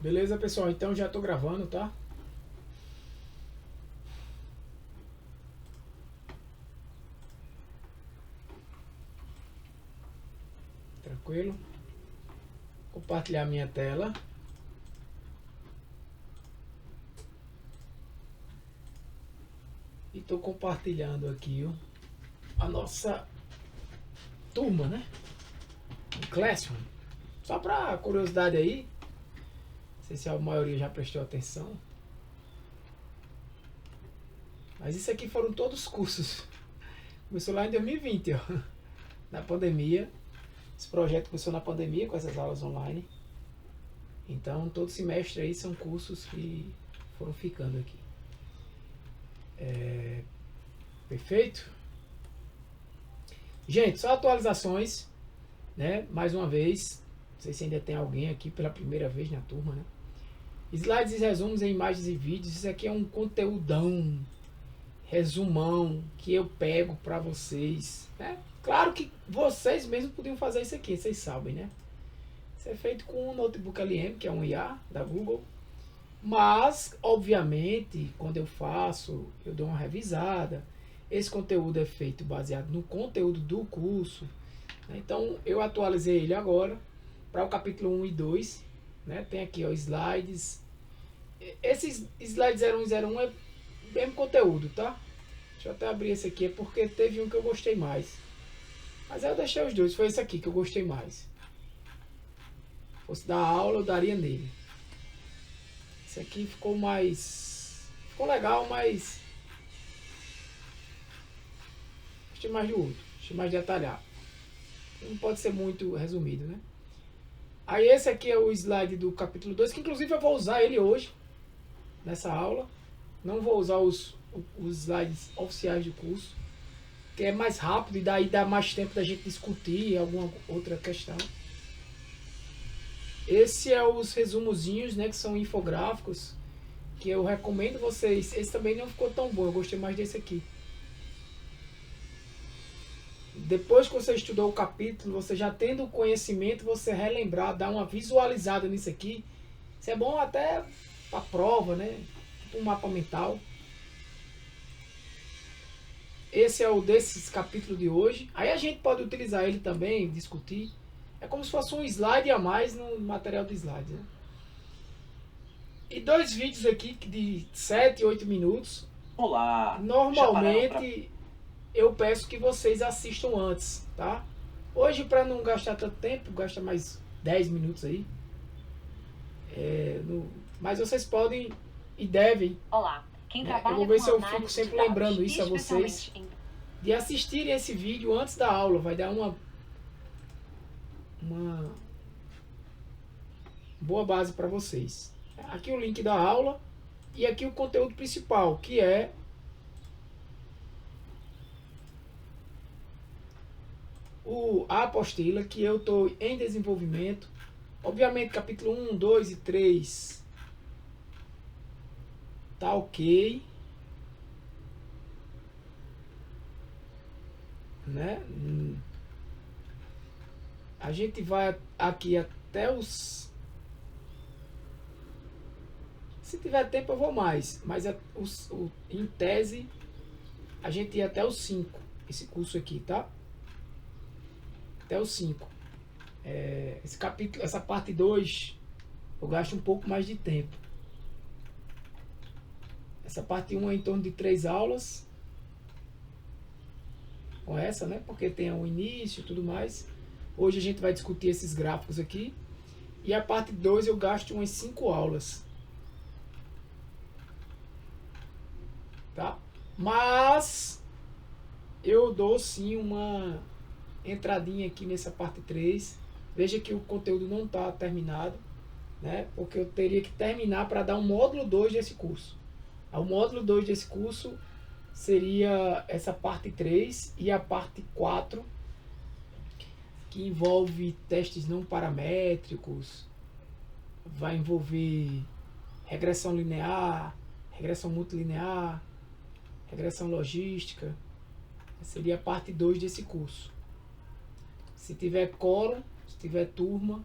Beleza, pessoal? Então já tô gravando, tá? Tranquilo. Compartilhar minha tela. E tô compartilhando aqui, ó, a nossa turma, né? O Classroom. Só pra curiosidade aí. Não sei se a maioria já prestou atenção. Mas isso aqui foram todos os cursos. Começou lá em 2020, ó. Na pandemia. Esse projeto começou na pandemia com essas aulas online. Então todo semestre aí são cursos que foram ficando aqui. Perfeito? Gente, só atualizações, né? Mais uma vez, não sei se ainda tem alguém aqui pela primeira vez na turma, né? Slides e resumos em imagens e vídeos. Isso aqui é um conteúdão, resumão que eu pego para vocês, né? Claro que vocês mesmos podiam fazer isso aqui, vocês sabem, né? Isso é feito com o Notebook LM, que é um IA da Google. Mas, obviamente, quando eu faço, eu dou uma revisada. Esse conteúdo é feito baseado no conteúdo do curso. Né? Então, eu atualizei ele agora para o capítulo 1 e 2. Né? Tem aqui ó, slides. Esses slides 01 e 01 é mesmo conteúdo, tá? Deixa eu até abrir esse aqui, é porque teve um que eu gostei mais. Mas aí eu deixei os dois, foi esse aqui que eu gostei mais. Se fosse dar aula, eu daria nele. Esse aqui ficou mais... Ficou legal, mas... Gostei mais do outro. Gostei mais detalhado. Não pode ser muito resumido, né? Aí esse aqui é o slide do capítulo 2, que inclusive eu vou usar ele hoje, nessa aula. Não vou usar os slides oficiais do curso, que é mais rápido e daí dá mais tempo da gente discutir alguma outra questão. Esse é os resumozinhos, né, que são infográficos, que eu recomendo vocês. Esse também não ficou tão bom, eu gostei mais desse aqui. Depois que você estudou o capítulo, você já tendo o conhecimento, você relembrar, dar uma visualizada nisso aqui. Isso é bom até para prova, né? Tipo um mapa mental. Esse é o desses capítulos de hoje. Aí a gente pode utilizar ele também, discutir. É como se fosse um slide a mais no material do slide. Né? E dois vídeos aqui de 7 8 minutos. Olá, já pararam para... Normalmente eu peço que vocês assistam antes, tá? Hoje, para não gastar tanto tempo, gasta mais 10 minutos aí. Mas vocês podem e devem. Olá, quem Né? Eu vou trabalha ver com se eu fico análise de sempre dados, lembrando isso a vocês. especialmente em... De assistirem esse vídeo antes da aula. Vai dar uma boa base para vocês. Aqui o link da aula e aqui o conteúdo principal, que é a apostila que eu estou em desenvolvimento. Obviamente, capítulo 1, 2 e 3 tá ok. Né? A gente vai aqui até os... Se tiver tempo eu vou mais, mas em tese a gente ia até os 5, esse curso aqui, tá? Até os 5. Esse capítulo, essa parte 2 eu gasto um pouco mais de tempo. Essa parte 1 é em torno de 3 aulas. Com essa, né? Porque tem o início e tudo mais. Hoje a gente vai discutir esses gráficos aqui. E a parte 2 eu gasto umas 5 aulas. Tá? Mas eu dou sim uma entradinha aqui nessa parte 3. Veja que o conteúdo não está terminado, né? Porque eu teria que terminar para dar um módulo 2 desse curso. O módulo 2 desse curso seria essa parte 3 e a parte 4, que envolve testes não paramétricos, vai envolver regressão linear, regressão multilinear, regressão logística. Seria a parte 2 desse curso. Se tiver coro, se tiver turma,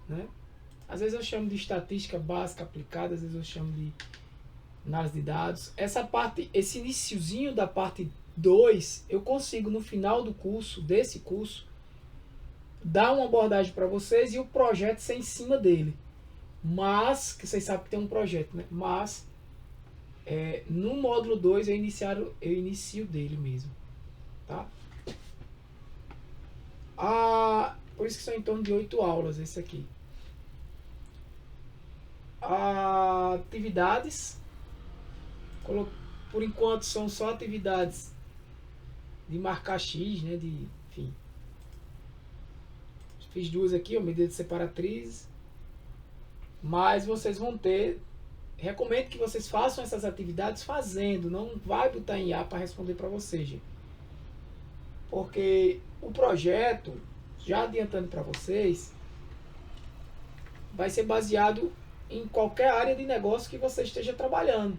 né? Às vezes eu chamo de estatística básica aplicada, às vezes eu chamo de análise de dados. Essa parte, esse iniciozinho da parte 2, eu consigo no final do curso, desse curso, dar uma abordagem para vocês e o projeto ser em cima dele. Mas, que vocês sabem que tem um projeto, né? Mas, no módulo 2 eu inicio dele mesmo. Tá? Por isso que são em torno de 8 aulas esse aqui. Atividades. Por enquanto são só atividades de marcar X, né? Enfim. Fiz 2 aqui, medidas separatrizes. Mas vocês vão ter. Recomendo que vocês façam essas atividades fazendo. Não vai botar em IA para responder para vocês, gente. Porque o projeto, já adiantando para vocês, vai ser baseado em qualquer área de negócio que você esteja trabalhando.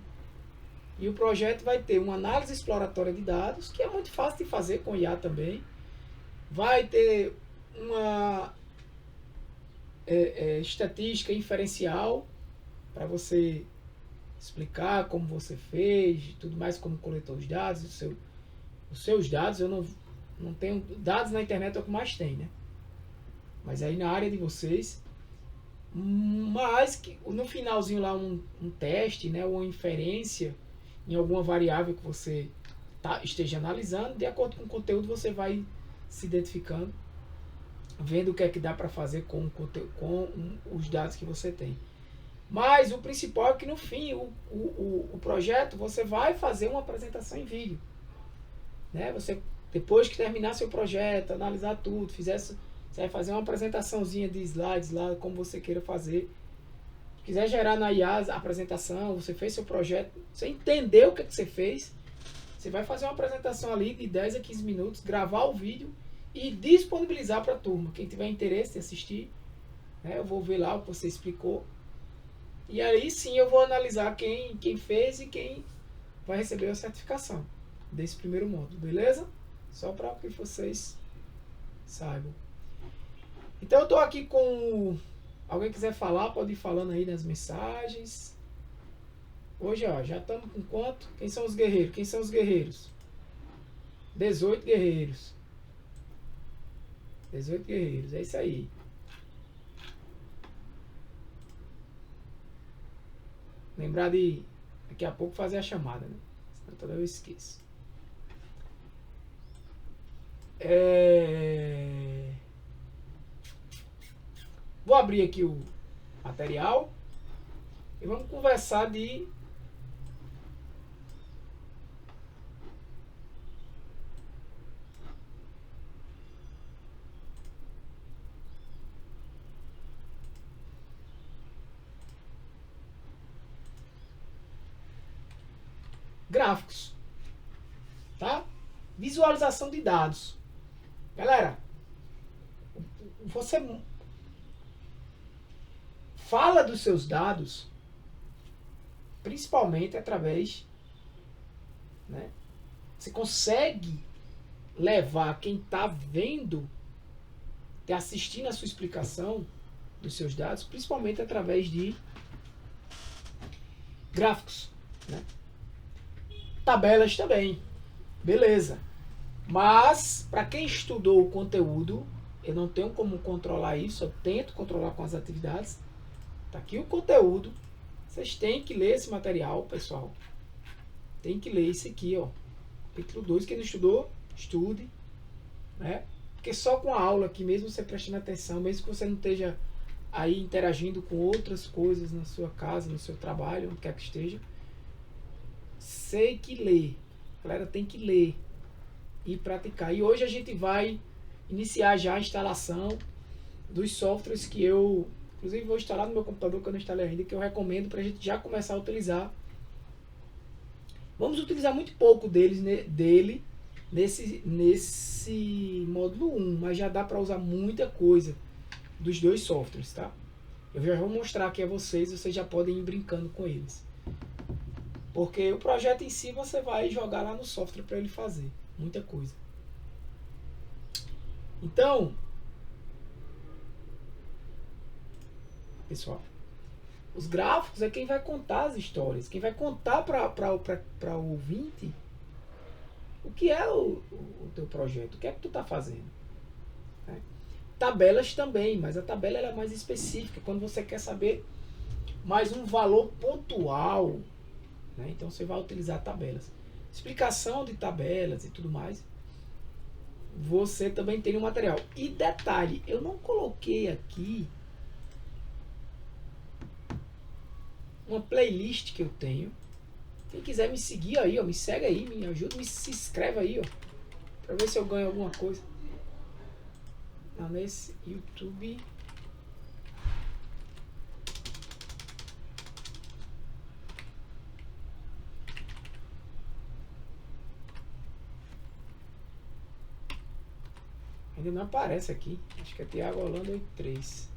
E o projeto vai ter uma análise exploratória de dados, que é muito fácil de fazer com IA também. Vai ter uma estatística inferencial para você explicar como você fez, tudo mais, como coletou os dados, os seus dados. Eu não tenho dados na internet, é o que mais tem, né? Mas aí na área de vocês, mas que no finalzinho lá um teste, né, ou uma inferência em alguma variável que você esteja analisando, de acordo com o conteúdo você vai se identificando, vendo o que é que dá para fazer com os dados que você tem. Mas o principal é que no fim, o projeto, você vai fazer uma apresentação em vídeo. Né? Você, depois que terminar seu projeto, analisar tudo, você vai fazer uma apresentaçãozinha de slides lá, como você queira fazer. Se quiser gerar na IA a apresentação, você fez seu projeto, você entendeu o que você fez, você vai fazer uma apresentação ali de 10 a 15 minutos, gravar o vídeo e disponibilizar para a turma. Quem tiver interesse em assistir, né, eu vou ver lá o que você explicou. E aí sim eu vou analisar quem fez e quem vai receber a certificação desse primeiro módulo, beleza? Só para que vocês saibam. Então eu estou aqui com... Alguém quiser falar, pode ir falando aí nas mensagens. Hoje, ó, já estamos com quanto? Quem são os guerreiros? Quem são os guerreiros? 18 guerreiros. 18 guerreiros, é isso aí. Lembrar de daqui a pouco fazer a chamada, né? Senão toda vez eu esqueço. Vou abrir aqui o material e vamos conversar de gráficos, tá? Visualização de dados. Galera, você fala dos seus dados principalmente através, né? Você consegue levar quem está vendo, tá assistindo a sua explicação dos seus dados, principalmente através de gráficos, né? Tabelas também, beleza. Mas, para quem estudou o conteúdo, eu não tenho como controlar isso, eu tento controlar com as atividades. Tá aqui o conteúdo. Vocês têm que ler esse material, pessoal. Tem que ler isso aqui, ó. Capítulo 2, quem não estudou, estude. Né? Porque só com a aula aqui, mesmo você prestando atenção, mesmo que você não esteja aí interagindo com outras coisas na sua casa, no seu trabalho, onde quer que esteja, sei que ler. A galera tem que ler e praticar. E hoje a gente vai iniciar já a instalação dos softwares que eu, inclusive, vou instalar no meu computador, que eu não instalei ainda, que eu recomendo para a gente já começar a utilizar. Vamos utilizar muito pouco dele nesse módulo 1, mas já dá para usar muita coisa dos dois softwares, tá? Eu já vou mostrar aqui a vocês já podem ir brincando com eles. Porque o projeto em si você vai jogar lá no software para ele fazer muita coisa. Então, pessoal? Os gráficos é quem vai contar as histórias, quem vai contar para o ouvinte o que é o teu projeto, o que é que tu está fazendo. Né? Tabelas também, mas a tabela ela é mais específica, quando você quer saber mais um valor pontual. Né? Então você vai utilizar tabelas. Explicação de tabelas e tudo mais. Você também tem no material. E detalhe, eu não coloquei aqui uma playlist que eu tenho. Quem quiser me seguir aí, ó, me segue aí, me ajuda, se inscreve aí, ó, pra ver se eu ganho alguma coisa. Não, nesse YouTube. Ainda não aparece aqui. Acho que é Thiago Holanda 83.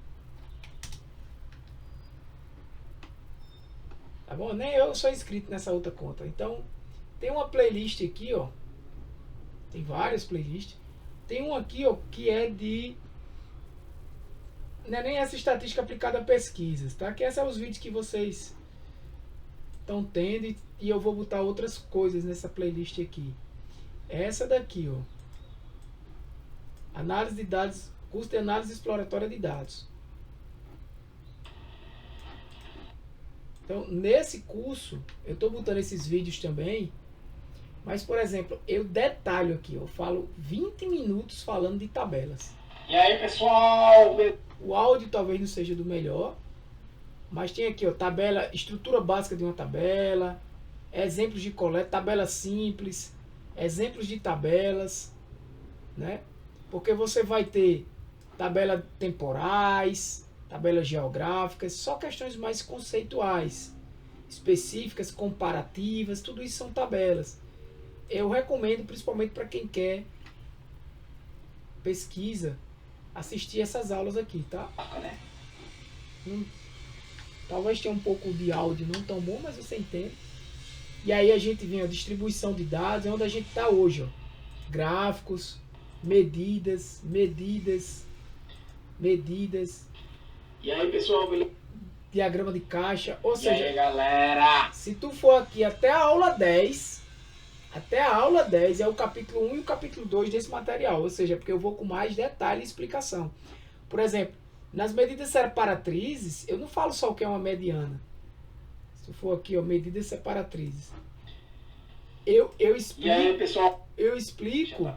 Tá bom? Nem eu sou inscrito nessa outra conta. Então, tem uma playlist aqui, ó. Tem várias playlists. Tem uma aqui, ó, que é de... Não é nem essa estatística aplicada a pesquisas, tá? Que esses são os vídeos que vocês estão tendo e eu vou botar outras coisas nessa playlist aqui. Essa daqui, ó. Análise de dados, curso de análise exploratória de dados. Então, nesse curso, eu estou botando esses vídeos também, mas, por exemplo, eu detalho aqui, eu falo 20 minutos falando de tabelas. E aí, pessoal? O áudio talvez não seja do melhor, mas tem aqui, ó, tabela, estrutura básica de uma tabela, exemplos de coleta, tabela simples, exemplos de tabelas, né? Porque você vai ter tabelas temporais, tabelas geográficas, só questões mais conceituais, específicas, comparativas, tudo isso são tabelas. Eu recomendo, principalmente para quem quer pesquisa, assistir essas aulas aqui, tá? Talvez tenha um pouco de áudio não tão bom, mas você entende. E aí a gente vem a distribuição de dados, é onde a gente está hoje, ó. Gráficos, medidas. E aí, pessoal, beleza? Diagrama de caixa, ou E seja, aí, galera? se tu for aqui até a aula 10, é o capítulo 1 e o capítulo 2 desse material, ou seja, porque eu vou com mais detalhe e explicação. Por exemplo, nas medidas separatrizes, eu não falo só o que é uma mediana. Se tu for aqui, ó, medidas separatrizes. Eu explico. E aí, pessoal? Eu explico.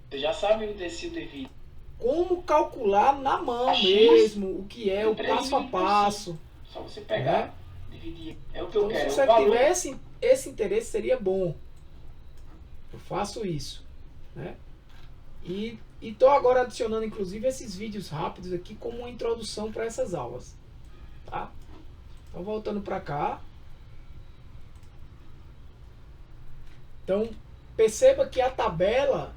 Você já sabe o tecido devido. Como calcular na mão X mesmo o que é o 3 passo a passo. Só você pegar, dividir. É o que eu Então, quero. se você tivesse esse interesse, seria bom. Eu faço isso, né? E estou agora adicionando, inclusive, esses vídeos rápidos aqui como uma introdução para essas aulas, tá? Então, voltando para cá. Então, perceba que a tabela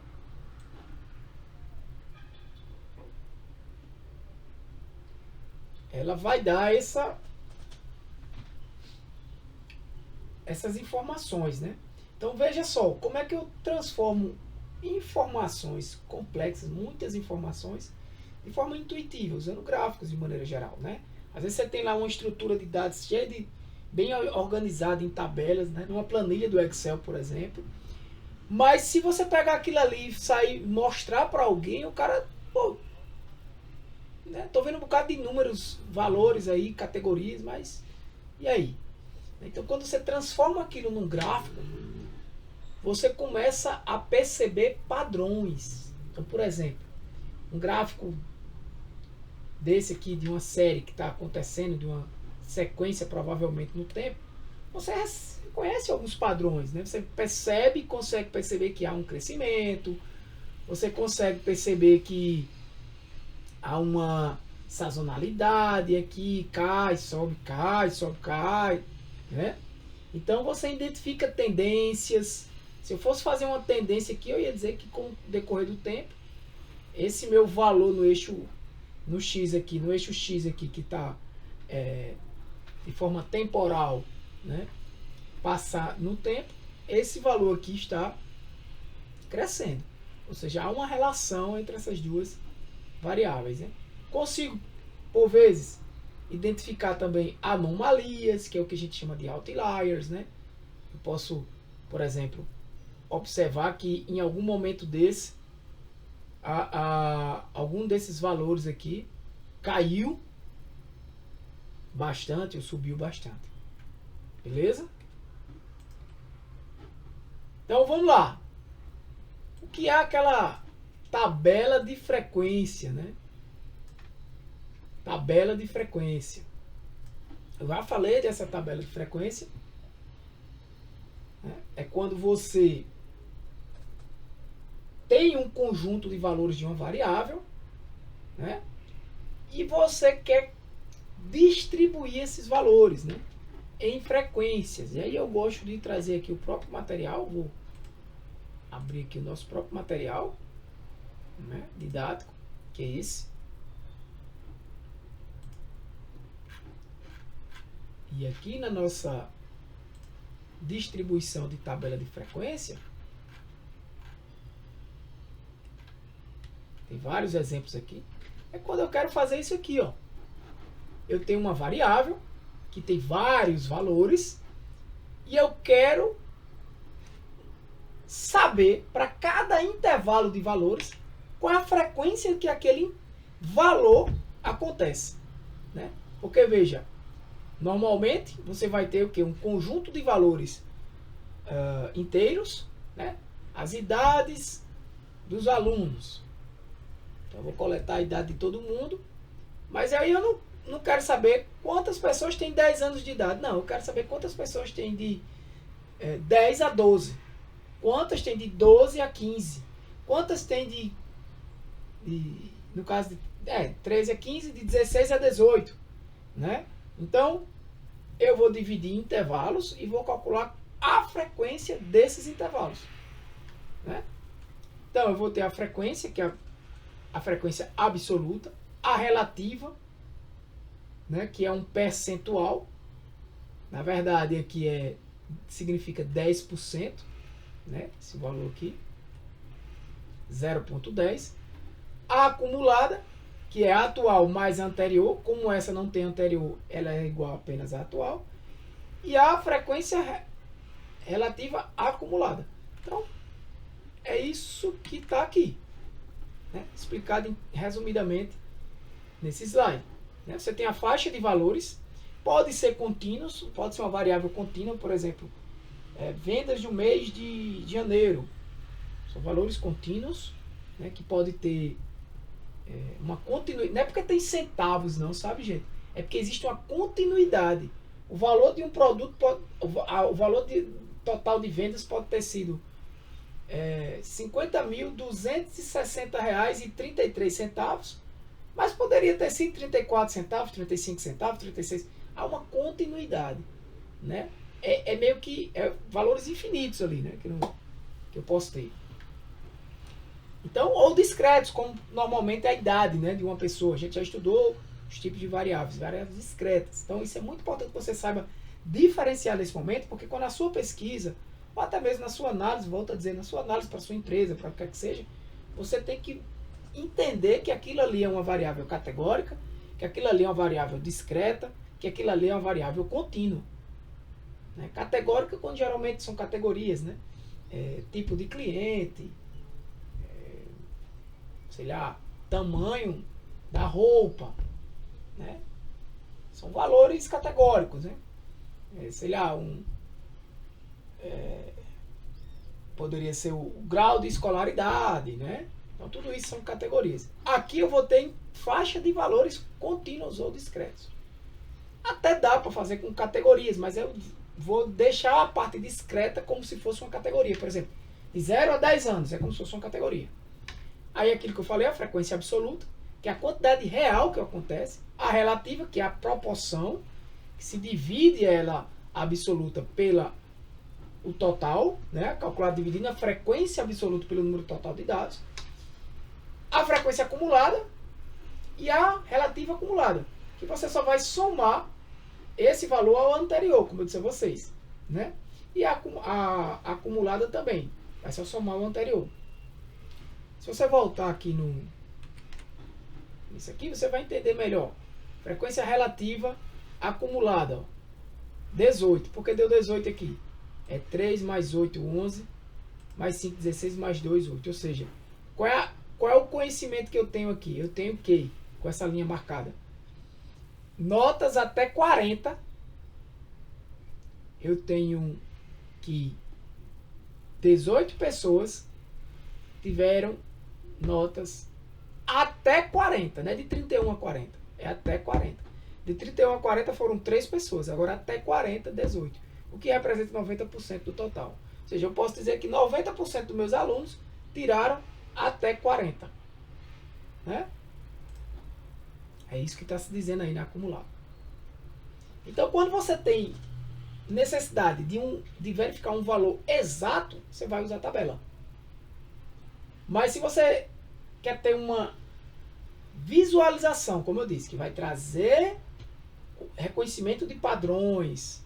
ela vai dar essas informações, né? Então veja só, como é que eu transformo informações complexas, muitas informações, de forma intuitiva, usando gráficos de maneira geral, né? Às vezes você tem lá uma estrutura de dados cheia de, bem organizada em tabelas, né? Numa planilha do Excel, por exemplo. Mas se você pegar aquilo ali e sair mostrar para alguém, o cara, pô, né? Tô vendo um bocado de números, valores aí, categorias, mas e aí? Então quando você transforma aquilo num gráfico, você começa a perceber padrões. Então, por exemplo, um gráfico desse aqui, de uma série que está acontecendo, de uma sequência provavelmente no tempo, você conhece alguns padrões, né? Você percebe, consegue perceber que há um crescimento, você consegue perceber que há uma sazonalidade aqui, cai, sobe, cai, né? Então você identifica tendências. Se eu fosse fazer uma tendência aqui, eu ia dizer que com o decorrer do tempo, esse meu valor no eixo, no eixo X aqui, que está de forma temporal, né, passar no tempo, esse valor aqui está crescendo. Ou seja, há uma relação entre essas duas variáveis, né? Consigo, por vezes, identificar também anomalias, que é o que a gente chama de outliers, né? Eu posso, por exemplo, observar que em algum momento desse, algum desses valores aqui caiu bastante ou subiu bastante. Beleza? Então vamos lá. O que é aquela tabela de frequência, né? Tabela de frequência. Eu já falei dessa tabela de frequência. É quando você tem um conjunto de valores de uma variável, né? E você quer distribuir esses valores, né, em frequências. E aí eu gosto de trazer aqui o próprio material. Vou abrir aqui o nosso próprio material, né, didático, que é esse. E aqui na nossa distribuição de tabela de frequência, tem vários exemplos aqui. É quando eu quero fazer isso aqui, ó. Eu tenho uma variável que tem vários valores e eu quero saber para cada intervalo de valores qual é a frequência que aquele valor acontece, né? Porque veja, normalmente você vai ter o que? Um conjunto de valores inteiros, né? As idades dos alunos. Então eu vou coletar a idade de todo mundo, mas aí eu não quero saber quantas pessoas têm 10 anos de idade. Não, eu quero saber quantas pessoas têm de 10 a 12. Quantas têm de 12 a 15. Quantas têm no caso de 13 a 15, de 16 a 18. Né? Então, eu vou dividir em intervalos e vou calcular a frequência desses intervalos. Né? Então, eu vou ter a frequência, que é a frequência absoluta, a relativa, né, que é um percentual. Na verdade, aqui significa 10%, né, esse valor aqui, 0,10. A acumulada, que é a atual mais a anterior. Como essa não tem anterior, ela é igual apenas à atual. E a frequência relativa acumulada. Então, é isso que está aqui, né, explicado resumidamente nesse slide. Né? Você tem a faixa de valores, pode ser contínuos, pode ser uma variável contínua, por exemplo, vendas de um mês de janeiro. São valores contínuos, né, que pode ter uma continuidade. Não é porque tem centavos não, sabe, gente? É porque existe uma continuidade. O valor de um produto, o valor total de vendas pode ter sido R$ 50.260,33, mas poderia ter sido 34 centavos, 35 centavos, 36. Há uma continuidade, né? Meio que valores infinitos ali, né? Que eu posso ter. Então, ou discretos, como normalmente é a idade, né, de uma pessoa. A gente já estudou os tipos de variáveis discretas. Então, isso é muito importante que você saiba diferenciar nesse momento, porque quando a sua pesquisa, ou até mesmo na sua análise, volto a dizer, na sua análise para a sua empresa, para o que quer que seja, você tem que entender que aquilo ali é uma variável categórica, que aquilo ali é uma variável discreta, que aquilo ali é uma variável contínua. Né? Categórica, quando geralmente são categorias, né? Tipo de cliente, sei lá, tamanho da roupa, né? São valores categóricos, né? Sei lá, poderia ser o grau de escolaridade, né? Então tudo isso são categorias. Aqui eu vou ter faixa de valores contínuos ou discretos. Até dá para fazer com categorias, mas eu vou deixar a parte discreta como se fosse uma categoria. Por exemplo, de 0 a 10 anos é como se fosse uma categoria. Aí aquilo que eu falei, a frequência absoluta, que é a quantidade real que acontece, a relativa, que é a proporção, que se divide ela absoluta o total, né, calculado dividindo a frequência absoluta pelo número total de dados, a frequência acumulada e a relativa acumulada, que você só vai somar esse valor ao anterior, como eu disse a vocês, né? E a acumulada também, vai só somar o anterior. Se você voltar aqui nisso aqui, você vai entender melhor. Frequência relativa acumulada, ó. 18. Por que deu 18 aqui? É 3 mais 8, 11. Mais 5, 16. Mais 2, 8. Ou seja, qual é o conhecimento que eu tenho aqui? Eu tenho o quê? Com essa linha marcada. Notas até 40. Eu tenho que 18 pessoas tiveram notas até 40. Não é de 31 a 40. É até 40. De 31 a 40 foram 3 pessoas. Agora até 40, 18. O que representa 90% do total. Ou seja, eu posso dizer que 90% dos meus alunos tiraram até 40. Né? É isso que está se dizendo aí na acumulada. Então, quando você tem necessidade de verificar um valor exato, você vai usar a tabela. Mas se você quer ter uma visualização, como eu disse, que vai trazer reconhecimento de padrões,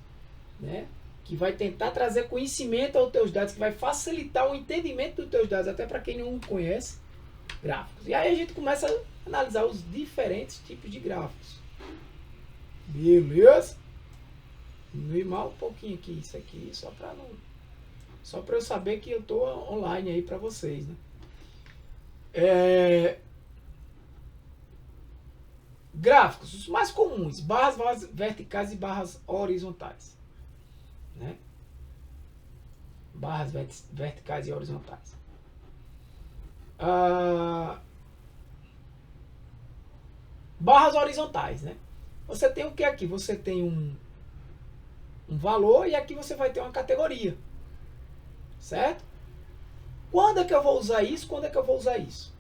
né? Que vai tentar trazer conhecimento aos teus dados, que vai facilitar o entendimento dos teus dados, até para quem não conhece gráficos. E aí a gente começa a analisar os diferentes tipos de gráficos. Beleza? Diminuir um pouquinho aqui, isso aqui, só para eu saber que eu estou online aí para vocês, né? Gráficos, os mais comuns, barras verticais e barras horizontais, né? Barras verticais e horizontais. Barras horizontais, né? Você tem o que aqui? Você tem um valor e aqui você vai ter uma categoria, certo? Quando é que eu vou usar isso? Quando é que eu vou usar isso?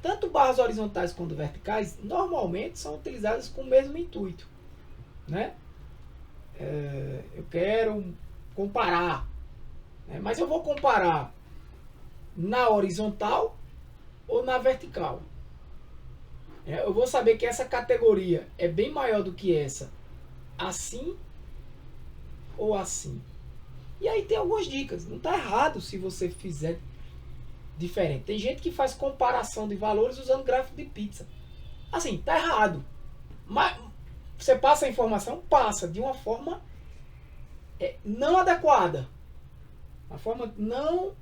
Tanto barras horizontais quanto verticais normalmente são utilizadas com o mesmo intuito, né? Eu quero comparar, né? Mas eu vou comparar na horizontal ou na vertical. Eu vou saber que essa categoria é bem maior do que essa, assim ou assim. E aí tem algumas dicas. Não está errado se você fizer diferente. Tem gente que faz comparação de valores usando gráfico de pizza. Assim, tá errado. Mas você passa a informação? Passa de uma forma não adequada. Uma forma não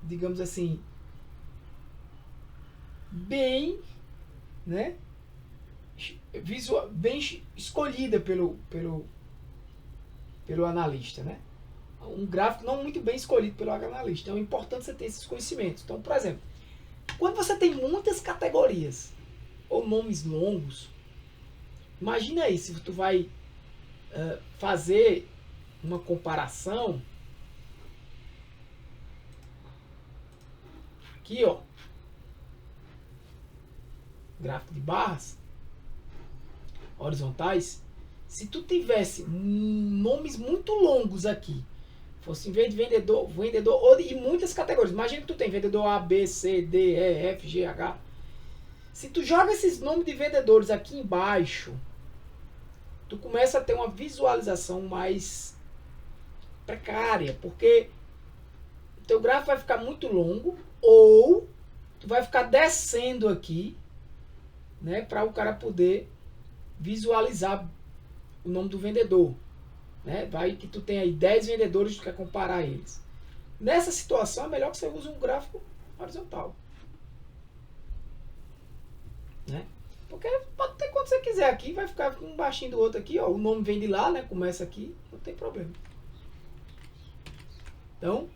digamos assim, bem, né? Bem escolhida pelo analista, né? Um gráfico não muito bem escolhido pelo analista. Então é importante você ter esses conhecimentos. Então, por exemplo, quando você tem muitas categorias ou nomes longos, imagina aí se tu vai fazer uma comparação aqui, ó, gráfico de barras horizontais. Se tu tivesse nomes muito longos aqui, fosse em vez de vendedor e muitas categorias. Imagina que tu tem vendedor A, B, C, D, E, F, G, H. Se tu joga esses nomes de vendedores aqui embaixo, tu começa a ter uma visualização mais precária, porque o teu gráfico vai ficar muito longo, ou tu vai ficar descendo aqui, né, para o cara poder visualizar o nome do vendedor. Né? Vai que tu tem aí 10 vendedores e tu quer comparar eles. Nessa situação é melhor que você use um gráfico horizontal. Né? Porque pode ter quanto você quiser aqui, vai ficar um baixinho do outro aqui, ó. O nome vem de lá, né? Começa aqui, não tem problema. Então,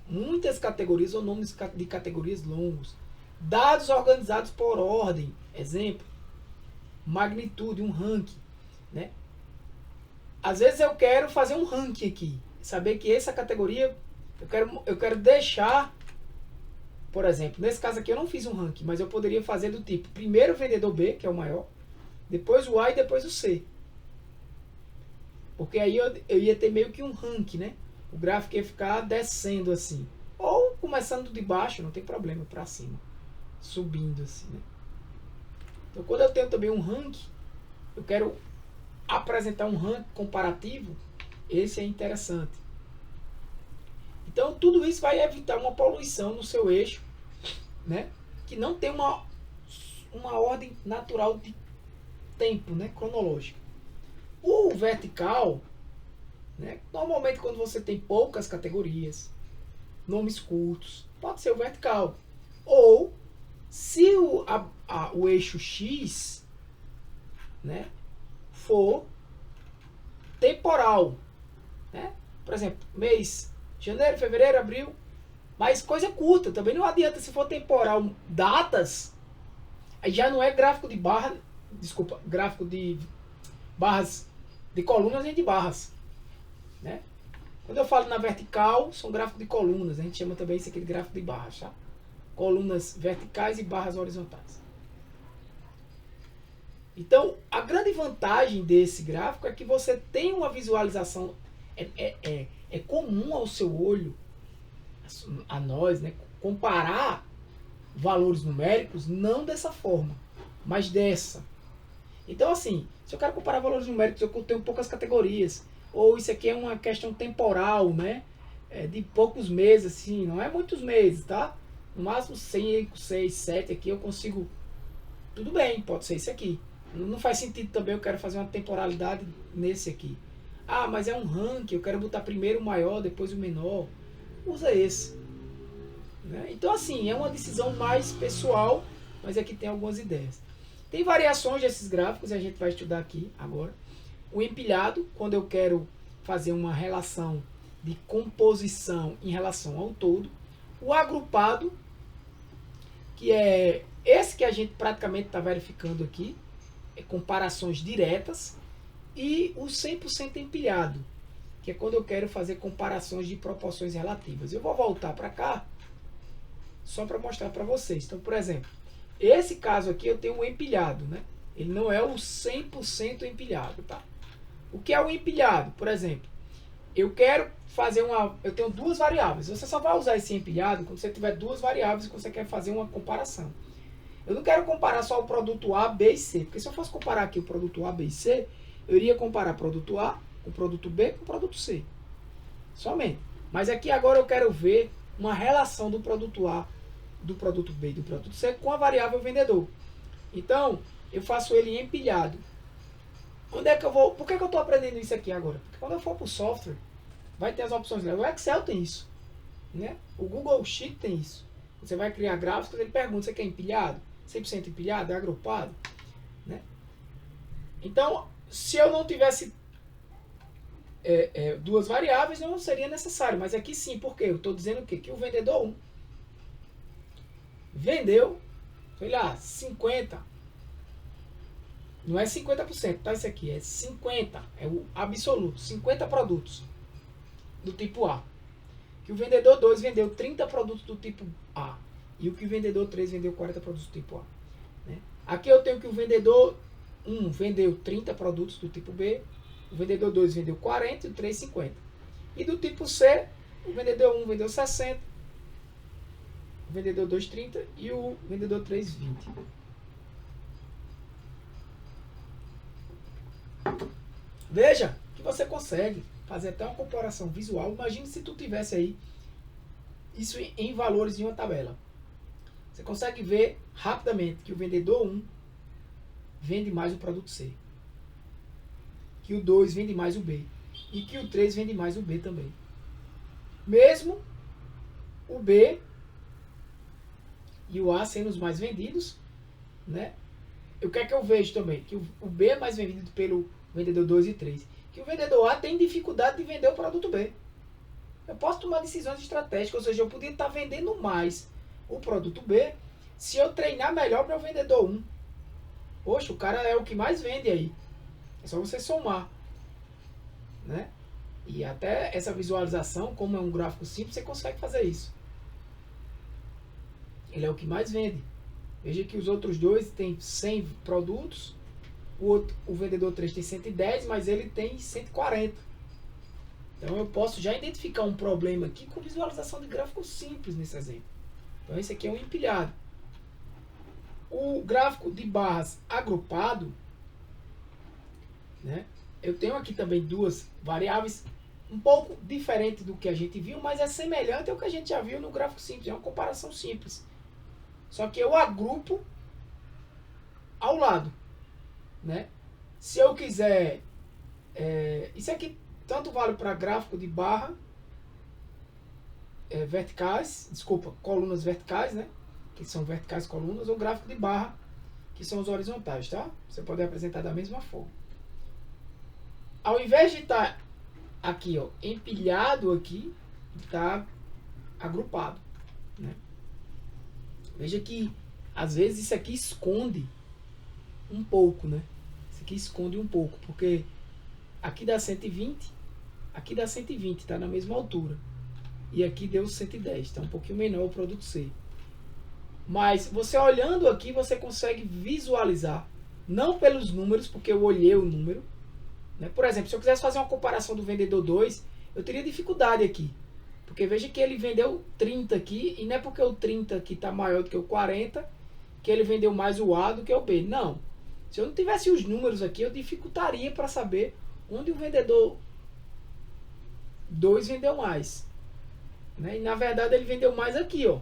muitas categorias ou nomes de categorias longos. Dados organizados por ordem. Exemplo, magnitude, um ranking, né? Às vezes eu quero fazer um ranking aqui, saber que essa categoria eu quero deixar, por exemplo, nesse caso aqui eu não fiz um ranking, mas eu poderia fazer do tipo, primeiro o vendedor B, que é o maior, depois o A e depois o C. Porque aí eu ia ter meio que um ranking, né? O gráfico ia ficar descendo assim, ou começando de baixo, não tem problema, para cima, subindo assim, né? Então quando eu tenho também um ranking, eu quero apresentar um ranking comparativo, esse é interessante. Então tudo isso vai evitar uma poluição no seu eixo, né? Que não tem uma ordem natural de tempo, né, cronológica. O vertical, né, normalmente quando você tem poucas categorias, nomes curtos, pode ser o vertical. Ou se o eixo X, né, for temporal, né? Por exemplo, mês janeiro, fevereiro, abril, mas coisa curta, também não adianta se for temporal, datas, aí já não é gráfico de barra, desculpa, gráfico de barras, de colunas nem de barras, né? Quando eu falo na vertical, são gráficos de colunas, a gente chama também isso aqui de gráfico de barras, tá? Colunas verticais e barras horizontais. Então, a grande vantagem desse gráfico é que você tem uma visualização, é comum ao seu olho, a nós, né, comparar valores numéricos não dessa forma, mas dessa. Então, assim, se eu quero comparar valores numéricos, eu tenho poucas categorias, ou isso aqui é uma questão temporal, né, de poucos meses, assim, não é muitos meses, tá? No máximo 5, 6, 7 aqui eu consigo, tudo bem, pode ser isso aqui. Não faz sentido também eu quero fazer uma temporalidade nesse aqui. Ah, mas é um ranking, eu quero botar primeiro o maior, depois o menor. Usa esse. Né? Então, assim, é uma decisão mais pessoal, mas aqui tem algumas ideias. Tem variações desses gráficos, e a gente vai estudar aqui agora. O empilhado, quando eu quero fazer uma relação de composição em relação ao todo. O agrupado, que é esse que a gente praticamente está verificando aqui, comparações diretas, e o 100% empilhado, que é quando eu quero fazer comparações de proporções relativas. Eu vou voltar para cá, só para mostrar para vocês. Então, por exemplo, esse caso aqui eu tenho um empilhado, né? Ele não é o 100% empilhado, tá? O que é o empilhado? Por exemplo, eu quero fazer eu tenho duas variáveis. Você só vai usar esse empilhado quando você tiver duas variáveis e você quer fazer uma comparação. Eu não quero comparar só o produto A, B e C, porque se eu fosse comparar aqui o produto A, B e C, eu iria comparar produto A com produto B com produto C. Somente. Mas aqui agora eu quero ver uma relação do produto A, do produto B e do produto C com a variável vendedor. Então, eu faço ele empilhado. Onde é que eu vou? Por que eu estou aprendendo isso aqui agora? Porque quando eu for para o software, vai ter as opções lá. O Excel tem isso. Né? O Google Sheet tem isso. Você vai criar gráficos, ele pergunta, você quer empilhado? 100% empilhado? É agrupado? Né? Então, se eu não tivesse duas variáveis, não seria necessário. Mas aqui sim, porque eu estou dizendo o quê? Que o vendedor 1 vendeu, sei lá, 50. Não é 50%, tá? Isso aqui é 50. É o absoluto. 50 produtos do tipo A. Que o vendedor 2 vendeu 30 produtos do tipo A. E o que o vendedor 3 vendeu 40 produtos do tipo A. Né? Aqui eu tenho que o vendedor 1 vendeu 30 produtos do tipo B. O vendedor 2 vendeu 40 e o 3 50. E do tipo C, o vendedor 1 vendeu 60. O vendedor 2 30 e o vendedor 3 20. Veja que você consegue fazer até uma comparação visual. Imagine se tu tivesse aí isso em valores de uma tabela. Você consegue ver rapidamente que o vendedor 1 vende mais o produto C. Que o 2 vende mais o B. E que o 3 vende mais o B também. Mesmo o B e o A sendo os mais vendidos, né? O que é que eu vejo também? Que o B é mais vendido pelo vendedor 2 e 3. Que o vendedor A tem dificuldade de vender o produto B. Eu posso tomar decisões estratégicas, ou seja, eu podia estar vendendo mais o produto B se eu treinar melhor para o vendedor 1. Poxa, o cara é o que mais vende aí. É só você somar. Né? E até essa visualização, como é um gráfico simples, você consegue fazer isso. Ele é o que mais vende. Veja que os outros dois têm 100 produtos, o vendedor 3 tem 110, mas ele tem 140. Então eu posso já identificar um problema aqui com visualização de gráfico simples nesse exemplo. Então esse aqui é um empilhado. O gráfico de barras agrupado, né? Eu tenho aqui também duas variáveis um pouco diferente do que a gente viu, mas é semelhante ao que a gente já viu no gráfico simples. É uma comparação simples. Só que eu agrupo ao lado, né? Se eu quiser, isso aqui tanto vale para gráfico de barra verticais, desculpa, colunas verticais, né? Que são verticais colunas, ou gráfico de barra, que são os horizontais, tá? Você pode apresentar da mesma forma. Ao invés de estar aqui, ó, empilhado aqui, está agrupado, né? Veja que às vezes isso aqui esconde um pouco, né? Isso aqui esconde um pouco, porque aqui dá 120, aqui dá 120, está na mesma altura. E aqui deu 110, está um pouquinho menor o produto C. Mas você olhando aqui, você consegue visualizar, não pelos números, porque eu olhei o número, né? Por exemplo, se eu quisesse fazer uma comparação do vendedor 2, eu teria dificuldade aqui. Porque veja que ele vendeu 30 aqui, e não é porque o 30 aqui está maior do que o 40, que ele vendeu mais o A do que o B. Não. Se eu não tivesse os números aqui, eu dificultaria para saber onde o vendedor 2 vendeu mais, né? E na verdade ele vendeu mais aqui, ó,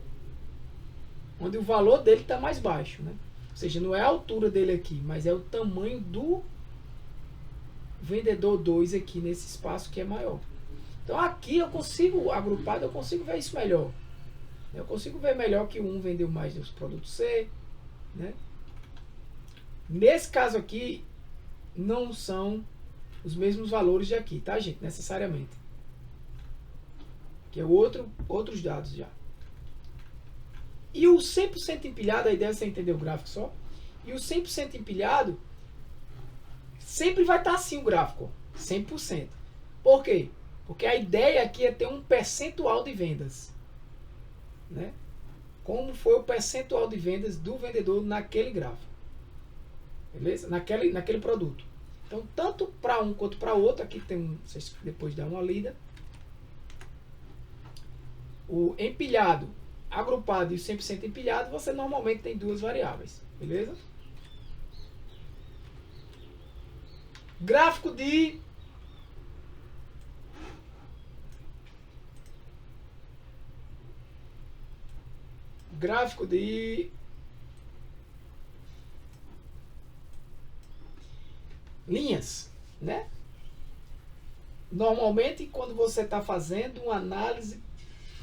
onde o valor dele está mais baixo, né? Ou seja, não é a altura dele aqui, mas é o tamanho do vendedor 2 aqui nesse espaço que é maior. Então aqui eu consigo, agrupado, eu consigo ver isso melhor. Eu consigo ver melhor que um vendeu mais dos produtos C, né? Nesse caso aqui, não são os mesmos valores de aqui, tá, gente? Necessariamente. Que é outros dados já. E o 100% empilhado, a ideia é você entender o gráfico só. E o 100% empilhado, sempre vai estar assim o gráfico, 100%. Por quê? Porque a ideia aqui é ter um percentual de vendas, né? Como foi o percentual de vendas do vendedor naquele gráfico. Beleza? Naquele produto. Então, tanto para um quanto para outro, aqui tem vocês depois dão uma lida. O empilhado, agrupado e o 100% empilhado, você normalmente tem duas variáveis. Beleza? Gráfico de linhas, né? Normalmente, quando você está fazendo uma análise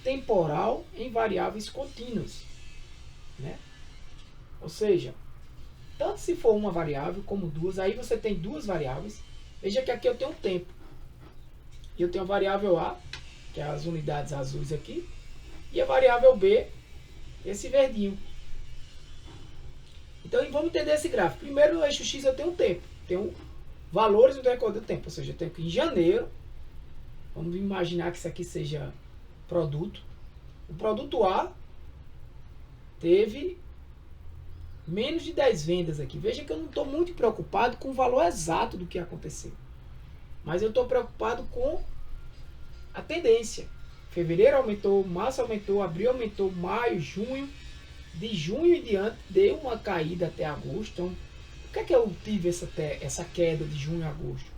temporal em variáveis contínuas, né? Ou seja, tanto se for uma variável como duas, aí você tem duas variáveis. Veja que aqui eu tenho um tempo. E eu tenho a variável A, que é as unidades azuis aqui, e a variável B, esse verdinho. Então vamos entender esse gráfico. Primeiro, no eixo X eu tenho um tempo. Tenho valores no decorrer do tempo. Ou seja, eu tenho que em janeiro, vamos imaginar que isso aqui seja produto. O produto A teve menos de 10 vendas aqui. Veja que eu não estou muito preocupado com o valor exato do que aconteceu. Mas eu estou preocupado com a tendência. Fevereiro aumentou, março aumentou, abril aumentou, maio, junho. De junho em diante deu uma caída até agosto. Então, por que é que eu tive essa queda de junho a agosto?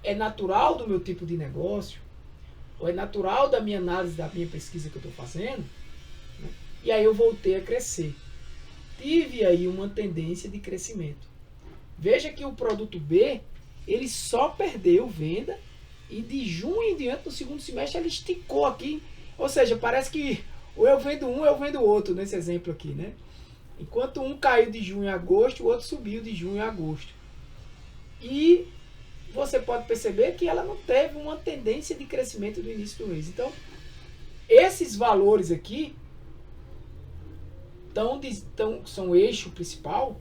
É natural do meu tipo de negócio? Ou é natural da minha análise, da minha pesquisa que eu estou fazendo? Né? E aí eu voltei a crescer. Tive aí uma tendência de crescimento. Veja que o produto B, ele só perdeu venda e de junho em diante, no segundo semestre, ele esticou aqui. Ou seja, parece que ou eu vendo um, ou eu vendo o outro, nesse exemplo aqui, né? Enquanto um caiu de junho a agosto, o outro subiu de junho a agosto. E você pode perceber que ela não teve uma tendência de crescimento do início do mês. Então, esses valores aqui são o eixo principal,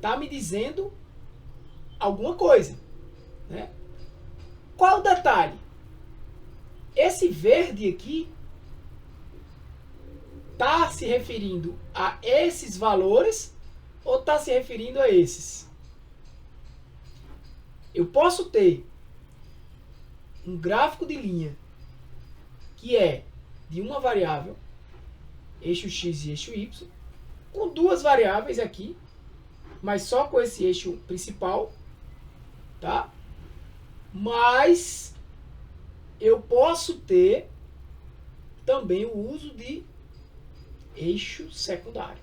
tá me dizendo alguma coisa, né? Qual o detalhe? Esse verde aqui está se referindo a esses valores ou está se referindo a esses? Eu posso ter um gráfico de linha que é de uma variável, eixo X e eixo Y, com duas variáveis aqui, mas só com esse eixo principal, tá? Mas eu posso ter também o uso de eixo secundário.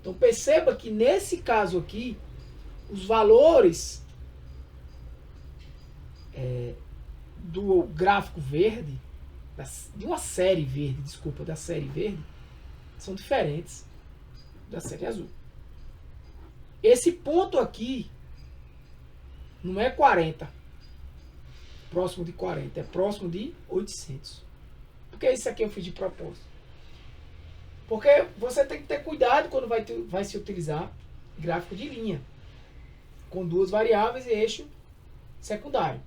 Então perceba que nesse caso aqui, os valores do gráfico verde, de uma série verde, desculpa, da série verde, são diferentes da série azul. Esse ponto aqui não é 40, próximo de 40, é próximo de 800. Por que isso aqui eu fiz de propósito? Porque você tem que ter cuidado quando vai se utilizar gráfico de linha, com duas variáveis e eixo secundário.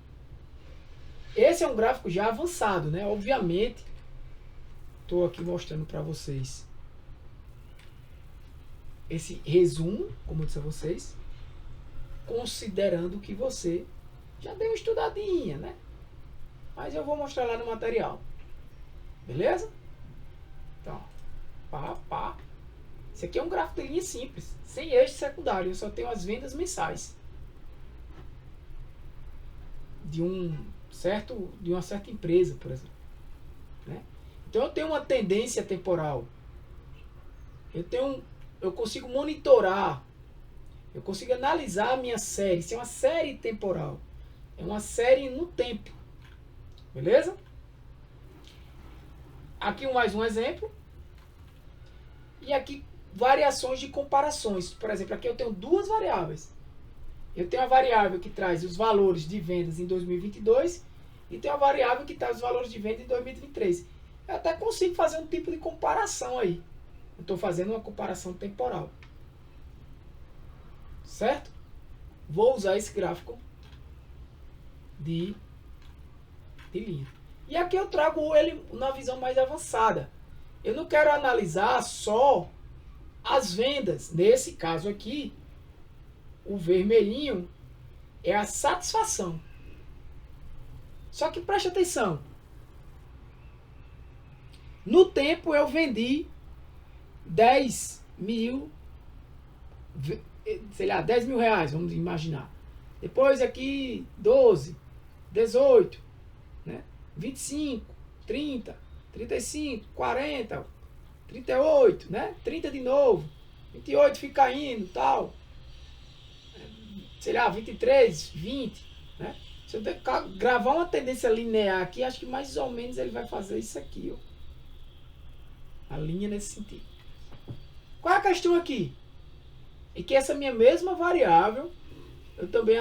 Esse é um gráfico já avançado, né? Obviamente, estou aqui mostrando para vocês esse resumo, como eu disse a vocês, considerando que você já deu uma estudadinha, né? Mas eu vou mostrar lá no material. Beleza? Então, pá. Esse aqui é um gráfico de linha simples, sem eixo secundário. Eu só tenho as vendas mensais de uma certa empresa, por exemplo, né? Então eu tenho uma tendência temporal. Eu consigo monitorar, eu consigo analisar a minha série. Isso é uma série temporal, é uma série no tempo, beleza? Aqui mais um exemplo. E aqui variações de comparações. Por exemplo, aqui eu tenho duas variáveis. Eu tenho a variável que traz os valores de vendas em 2022 e tenho a variável que traz os valores de venda em 2023. Eu até consigo fazer um tipo de comparação aí. Eu estou fazendo uma comparação temporal. Certo? Vou usar esse gráfico de linha. E aqui eu trago ele na visão mais avançada. Eu não quero analisar só as vendas. Nesse caso aqui, o vermelhinho é a satisfação. Só que preste atenção. No tempo eu vendi 10 mil, sei lá, 10 mil reais, vamos imaginar. Depois aqui 12, 18, né? 25, 30, 35, 40, 38, né? 30 de novo, 28 fica indo, tal. Sei lá, 23, 20, né? Se eu gravar uma tendência linear aqui, acho que mais ou menos ele vai fazer isso aqui, ó. A linha nesse sentido. Qual é a questão aqui? É que essa minha mesma variável, eu também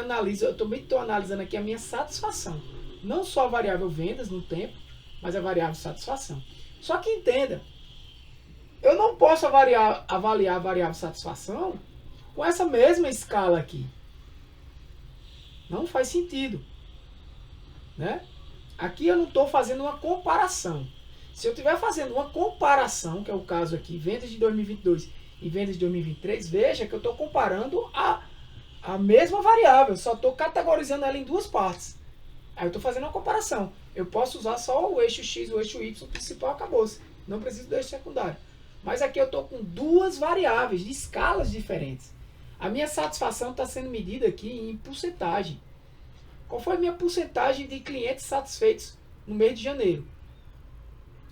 estou analisando aqui a minha satisfação. Não só a variável vendas no tempo, mas a variável satisfação. Só que entenda, eu não posso avaliar a variável satisfação com essa mesma escala aqui. Não faz sentido, né? Aqui eu não estou fazendo uma comparação. Se eu estiver fazendo uma comparação, que é o caso aqui, vendas de 2022 e vendas de 2023, veja que eu estou comparando a mesma variável, só estou categorizando ela em duas partes. Aí eu estou fazendo uma comparação. Eu posso usar só o eixo X, o eixo Y principal, acabou-se. Não preciso do eixo secundário. Mas aqui eu estou com duas variáveis de escalas diferentes. A minha satisfação está sendo medida aqui em porcentagem. Qual foi a minha porcentagem de clientes satisfeitos no mês de janeiro?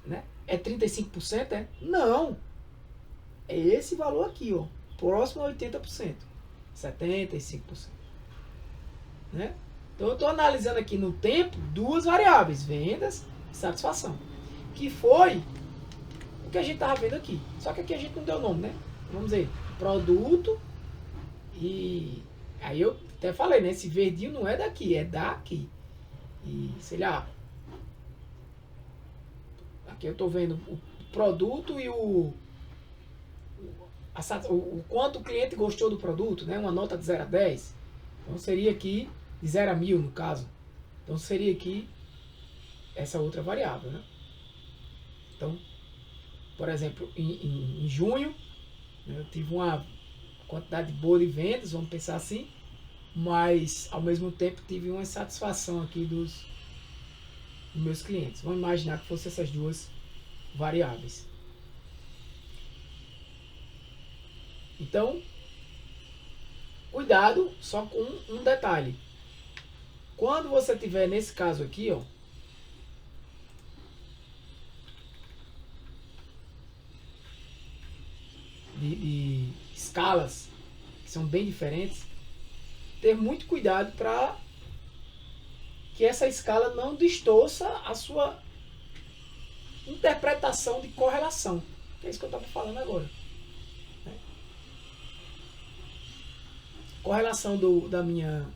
Né? É 35%? É? Não. É esse valor aqui, ó, próximo a 80%. 75%. Né? Então eu estou analisando aqui no tempo duas variáveis, vendas e satisfação. Que foi o que a gente estava vendo aqui. Só que aqui a gente não deu nome, né? Vamos dizer, produto e... Aí eu até falei, né? Esse verdinho não é daqui, é daqui. E, sei lá... Aqui eu estou vendo o produto e o quanto o cliente gostou do produto, né? Uma nota de 0 a 10. Então seria aqui de 0 a 1000 no caso. Então seria aqui essa outra variável, né? Então, por exemplo, em junho, né, eu tive uma quantidade boa de vendas, vamos pensar assim, mas ao mesmo tempo tive uma insatisfação aqui dos meus clientes. Vamos imaginar que fossem essas duas variáveis. Então, cuidado só com um detalhe. Quando você tiver nesse caso aqui, ó, de escalas que são bem diferentes, ter muito cuidado para que essa escala não distorça a sua interpretação de correlação. Que é isso que eu estava falando agora. Né? Correlação da minha...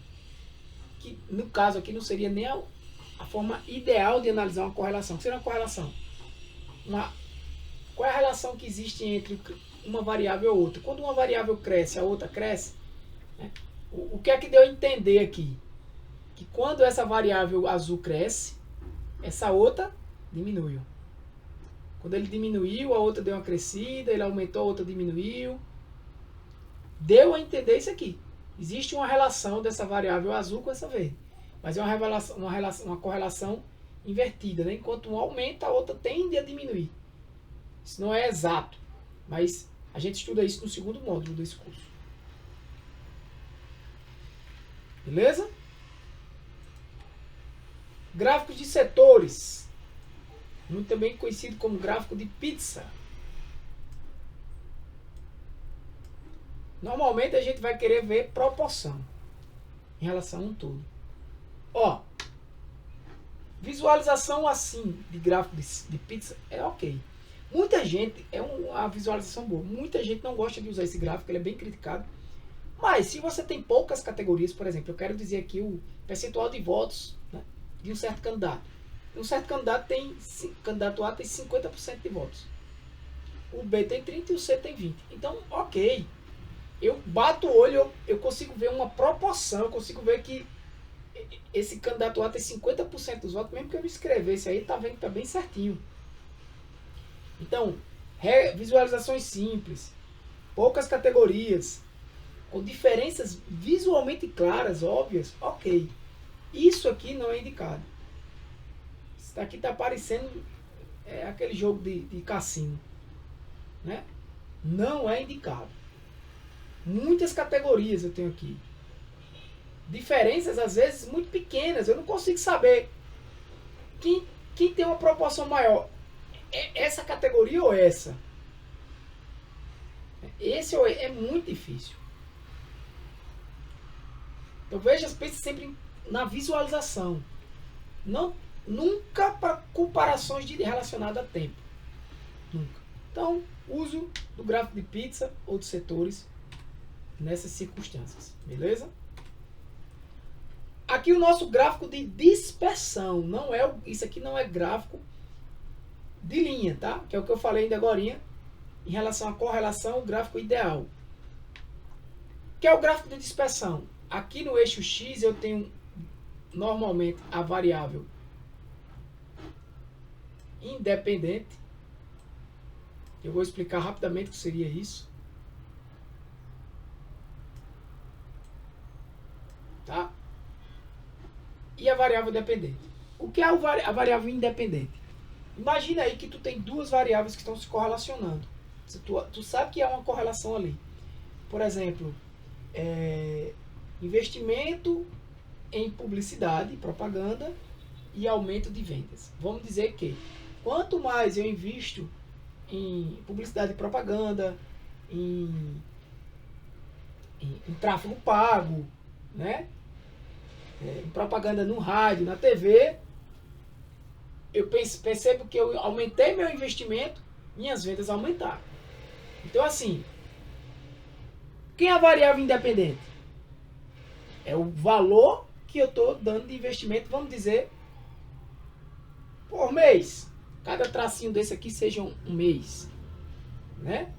que no caso aqui não seria nem a forma ideal de analisar uma correlação. O que seria uma correlação? Qual é a relação que existe entre uma variável e outra? Quando uma variável cresce, a outra cresce. Né? O que é que deu a entender aqui? Que quando essa variável azul cresce, essa outra diminuiu. Quando ele diminuiu, a outra deu uma crescida, ele aumentou, a outra diminuiu. Deu a entender isso aqui. Existe uma relação dessa variável azul com essa verde. Mas é uma correlação invertida. Né? Enquanto um aumenta, a outra tende a diminuir. Isso não é exato. Mas a gente estuda isso no segundo módulo desse curso. Beleza? Gráfico de setores. Muito também conhecido como gráfico de pizza. Normalmente a gente vai querer ver proporção em relação a um todo. Ó, visualização assim de gráfico de pizza é ok. Muita gente, é uma visualização boa. Muita gente não gosta de usar esse gráfico, ele é bem criticado. Mas se você tem poucas categorias, por exemplo, eu quero dizer aqui o percentual de votos, né, de um certo candidato. Um certo candidato candidato A tem 50% de votos. O B tem 30% e o C tem 20%. Então, ok. Eu bato o olho, eu consigo ver uma proporção, eu consigo ver que esse candidato A tem 50% dos votos, mesmo que eu não escrevesse aí, tá vendo que tá bem certinho. Então, visualizações simples, poucas categorias, com diferenças visualmente claras, óbvias, ok. Isso aqui não é indicado. Isso daqui está parecendo aquele jogo de cassino. Né? Não é indicado. Muitas categorias eu tenho aqui. Diferenças, às vezes, muito pequenas. Eu não consigo saber quem tem uma proporção maior. Essa categoria ou essa? Esse é muito difícil. Então pense sempre na visualização. Nunca para comparações relacionadas a tempo. Nunca. Então, uso do gráfico de pizza ou de setores nessas circunstâncias. Beleza? Aqui o nosso gráfico de dispersão. Isso aqui não é gráfico de linha, tá? Que é o que eu falei ainda agora em relação à correlação, o gráfico ideal. Que é o gráfico de dispersão. Aqui no eixo X eu tenho normalmente a variável independente. Eu vou explicar rapidamente o que seria isso. Tá? E a variável dependente. O que é a variável independente? Imagina aí que tu tem duas variáveis que estão se correlacionando. Tu sabe que há uma correlação ali. Por exemplo, investimento em publicidade, propaganda e aumento de vendas. Vamos dizer que quanto mais eu invisto em publicidade e propaganda, em tráfego pago, né? Em propaganda no rádio, na TV, eu percebo que eu aumentei meu investimento, minhas vendas aumentaram. Então, assim, quem é a variável independente? É o valor que eu estou dando de investimento, vamos dizer, por mês. Cada tracinho desse aqui seja um mês. Né?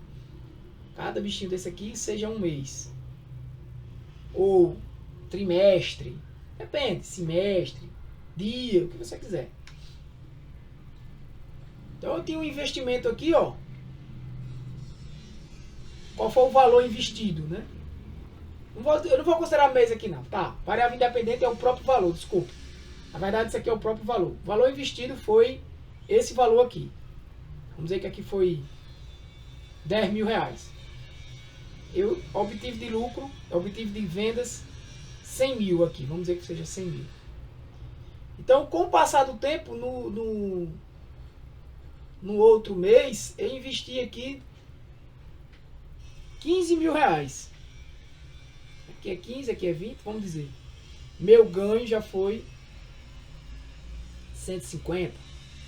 Cada bichinho desse aqui seja um mês. Ou trimestre. Depende, semestre, dia, o que você quiser. Então eu tenho um investimento aqui, ó. Qual foi o valor investido, né? Eu não vou considerar mês aqui não, tá? Variável independente é o próprio valor, desculpa. Na verdade isso aqui é o próprio valor. O valor investido foi esse valor aqui. Vamos dizer que aqui foi 10 mil reais. Eu obtive de lucro, obtive de vendas 100 mil aqui. Vamos dizer que seja 100 mil. Então, com o passar do tempo, no outro mês, eu investi aqui 15 mil reais. Aqui é 15, aqui é 20, vamos dizer. Meu ganho já foi 150,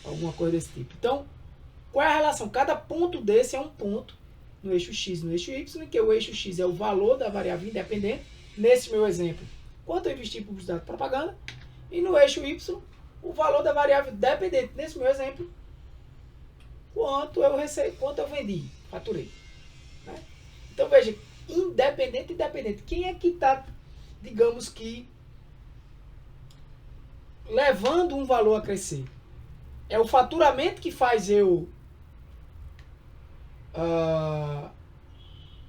alguma coisa desse tipo. Então, qual é a relação? Cada ponto desse é um ponto no eixo X, no eixo Y, que o eixo X é o valor da variável independente. Nesse meu exemplo, quanto eu investi em publicidade e propaganda. E no eixo Y, o valor da variável dependente. Nesse meu exemplo, quanto eu recebi, quanto eu vendi, faturei. Né? Então veja, independente e dependente. Quem é que está, digamos que, levando um valor a crescer? É o faturamento que faz eu...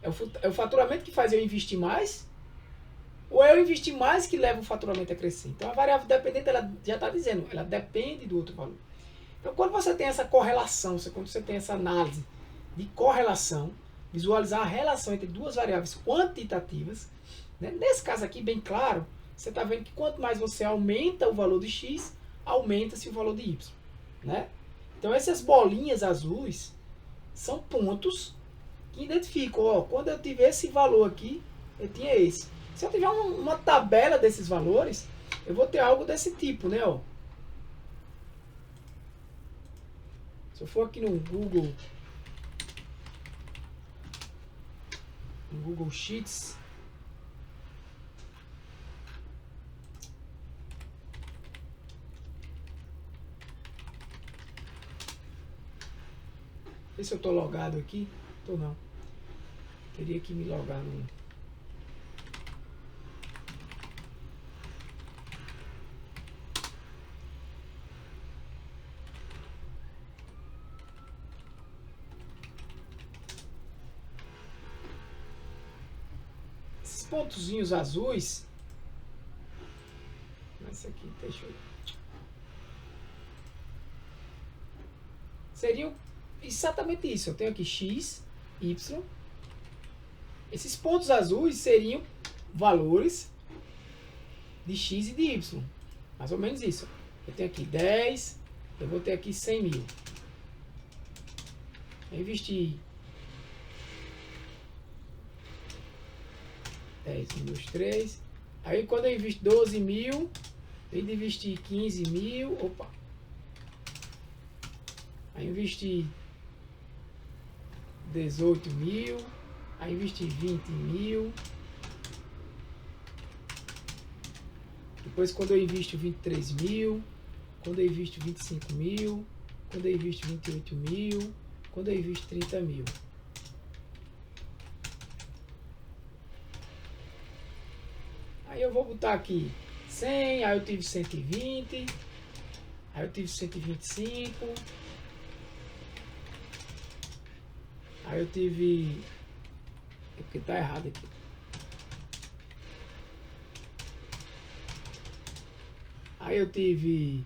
é o faturamento que faz eu investir mais? Ou é eu investir mais que leva o faturamento a crescer? Então a variável dependente, ela já está dizendo, ela depende do outro valor. Então quando você tem essa correlação, quando você tem essa análise de correlação, visualizar a relação entre duas variáveis quantitativas, né? Nesse caso aqui, bem claro, você está vendo que quanto mais você aumenta o valor de X, aumenta-se o valor de Y. Né? Então essas bolinhas azuis são pontos que identificam, ó, quando eu tiver esse valor aqui, eu tinha esse. Se eu tiver uma tabela desses valores, eu vou ter algo desse tipo, né? Ó. Se eu for aqui no Google Sheets, não sei se eu estou logado aqui. Estou não. Teria que me logar no... Esses pontozinhos azuis... Esse aqui, deixa eu... Seriam exatamente isso. Eu tenho aqui X, Y. Esses pontos azuis seriam valores de X e de Y. Mais ou menos isso. Eu tenho aqui 10, eu vou ter aqui 100 mil. Eu investi 10 menos 3. Aí quando eu invisto 12 mil, eu investi 15 mil. Opa! Aí investi 18 mil. Aí investi 20 mil. Depois quando eu invisto 23 mil. Quando eu invisto 25 mil. Quando eu invisto 28 mil. Quando eu invisto 30 mil. Aí eu vou botar aqui 100. Aí eu tive 120. Aí eu tive 125. Aí eu tive... É porque tá errado aqui. Aí eu tive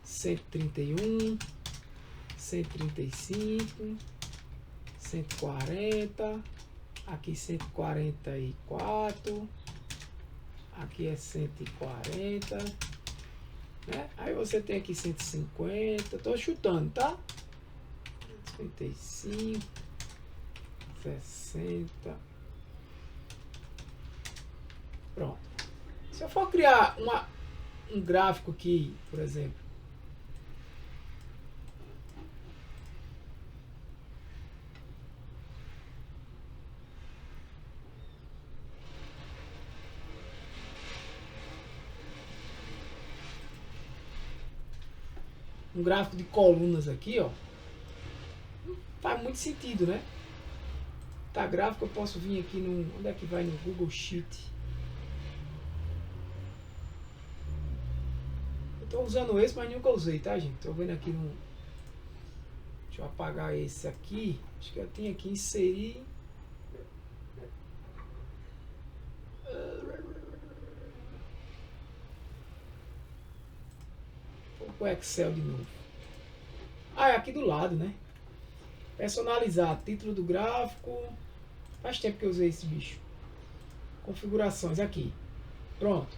131, 135, 140, aqui 144, aqui é 140, né? Aí você tem aqui 150, tô chutando, tá? 55, 60. Pronto. Se eu for criar um gráfico aqui, por exemplo, um gráfico de colunas aqui, ó, faz muito sentido, né? Tá, gráfico eu posso vir aqui no... Onde é que vai? No Google Sheet. Estou usando esse, mas nunca usei, tá, gente? Estou vendo aqui no... Deixa eu apagar esse aqui. Acho que eu tenho aqui inserir... Vou pôr o Excel de novo. Ah, é aqui do lado, né? Personalizar. Título do gráfico. Faz tempo que eu usei esse bicho. Configurações, aqui. Pronto.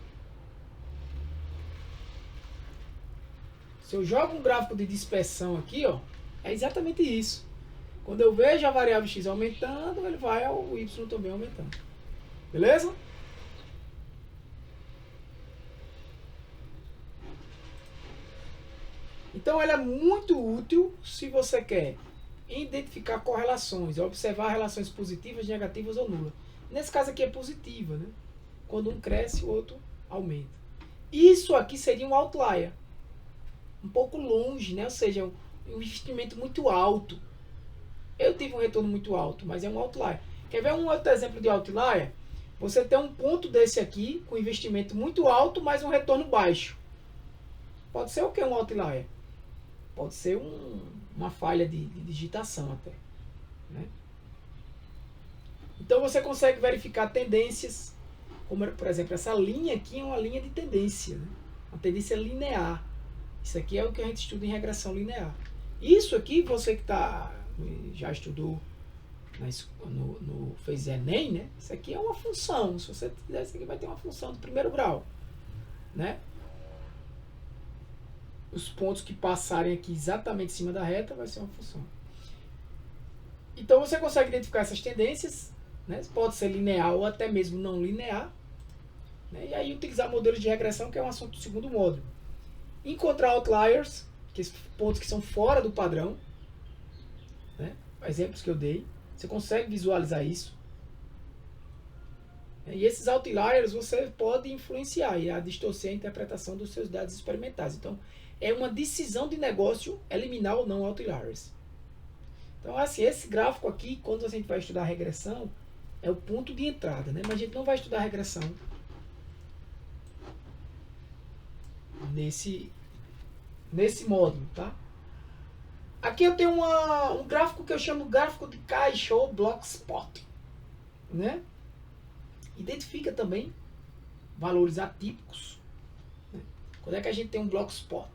Se eu jogo um gráfico de dispersão aqui, ó, é exatamente isso. Quando eu vejo a variável x aumentando, ele vai ao y também aumentando. Beleza? Então ela é muito útil se você quer identificar correlações, observar relações positivas, negativas ou nulas. Nesse caso aqui é positiva, né? Quando um cresce, o outro aumenta. Isso aqui seria um outlier. Um pouco longe, né? Ou seja, um investimento muito alto. Eu tive um retorno muito alto, mas é um outlier. Quer ver um outro exemplo de outlier? Você tem um ponto desse aqui, com investimento muito alto, mas um retorno baixo. Pode ser o que um outlier? Pode ser uma falha de digitação até. Né? Então você consegue verificar tendências, como por exemplo, essa linha aqui é uma linha de tendência, né? Uma tendência linear. Isso aqui é o que a gente estuda em regressão linear. Isso aqui, você que já estudou, fez Enem, né? Isso aqui é uma função. Se você fizer isso aqui, vai ter uma função do primeiro grau. Né? Os pontos que passarem aqui exatamente em cima da reta vai ser uma função. Então você consegue identificar essas tendências, né? Pode ser linear ou até mesmo não linear. Né? E aí utilizar modelos de regressão, que é um assunto do segundo módulo. Encontrar outliers, que são pontos que são fora do padrão. Né? Exemplos que eu dei. Você consegue visualizar isso. E esses outliers você pode influenciar e a distorcer a interpretação dos seus dados experimentais. Então, é uma decisão de negócio eliminar ou não outliers. Então, assim, esse gráfico aqui, quando a gente vai estudar regressão, é o ponto de entrada, né? Mas a gente não vai estudar regressão nesse módulo, tá? Aqui eu tenho um gráfico que eu chamo gráfico de caixa ou block spot, né? Identifica também valores atípicos. Né? Quando é que a gente tem um block spot?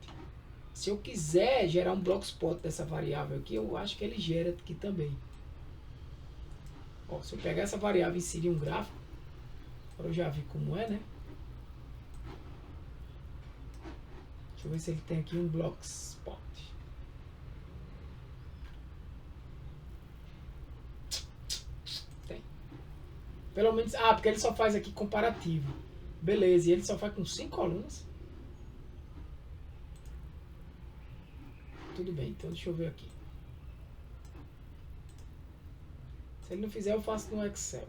Se eu quiser gerar um block spot dessa variável aqui, eu acho que ele gera aqui também. Ó, se eu pegar essa variável e inserir um gráfico, agora eu já vi como é, né? Deixa eu ver se ele tem aqui um block spot. Tem. Pelo menos, porque ele só faz aqui comparativo. Beleza, e ele só faz com 5 colunas. Tudo bem, então deixa eu ver aqui. Se ele não fizer, eu faço no Excel.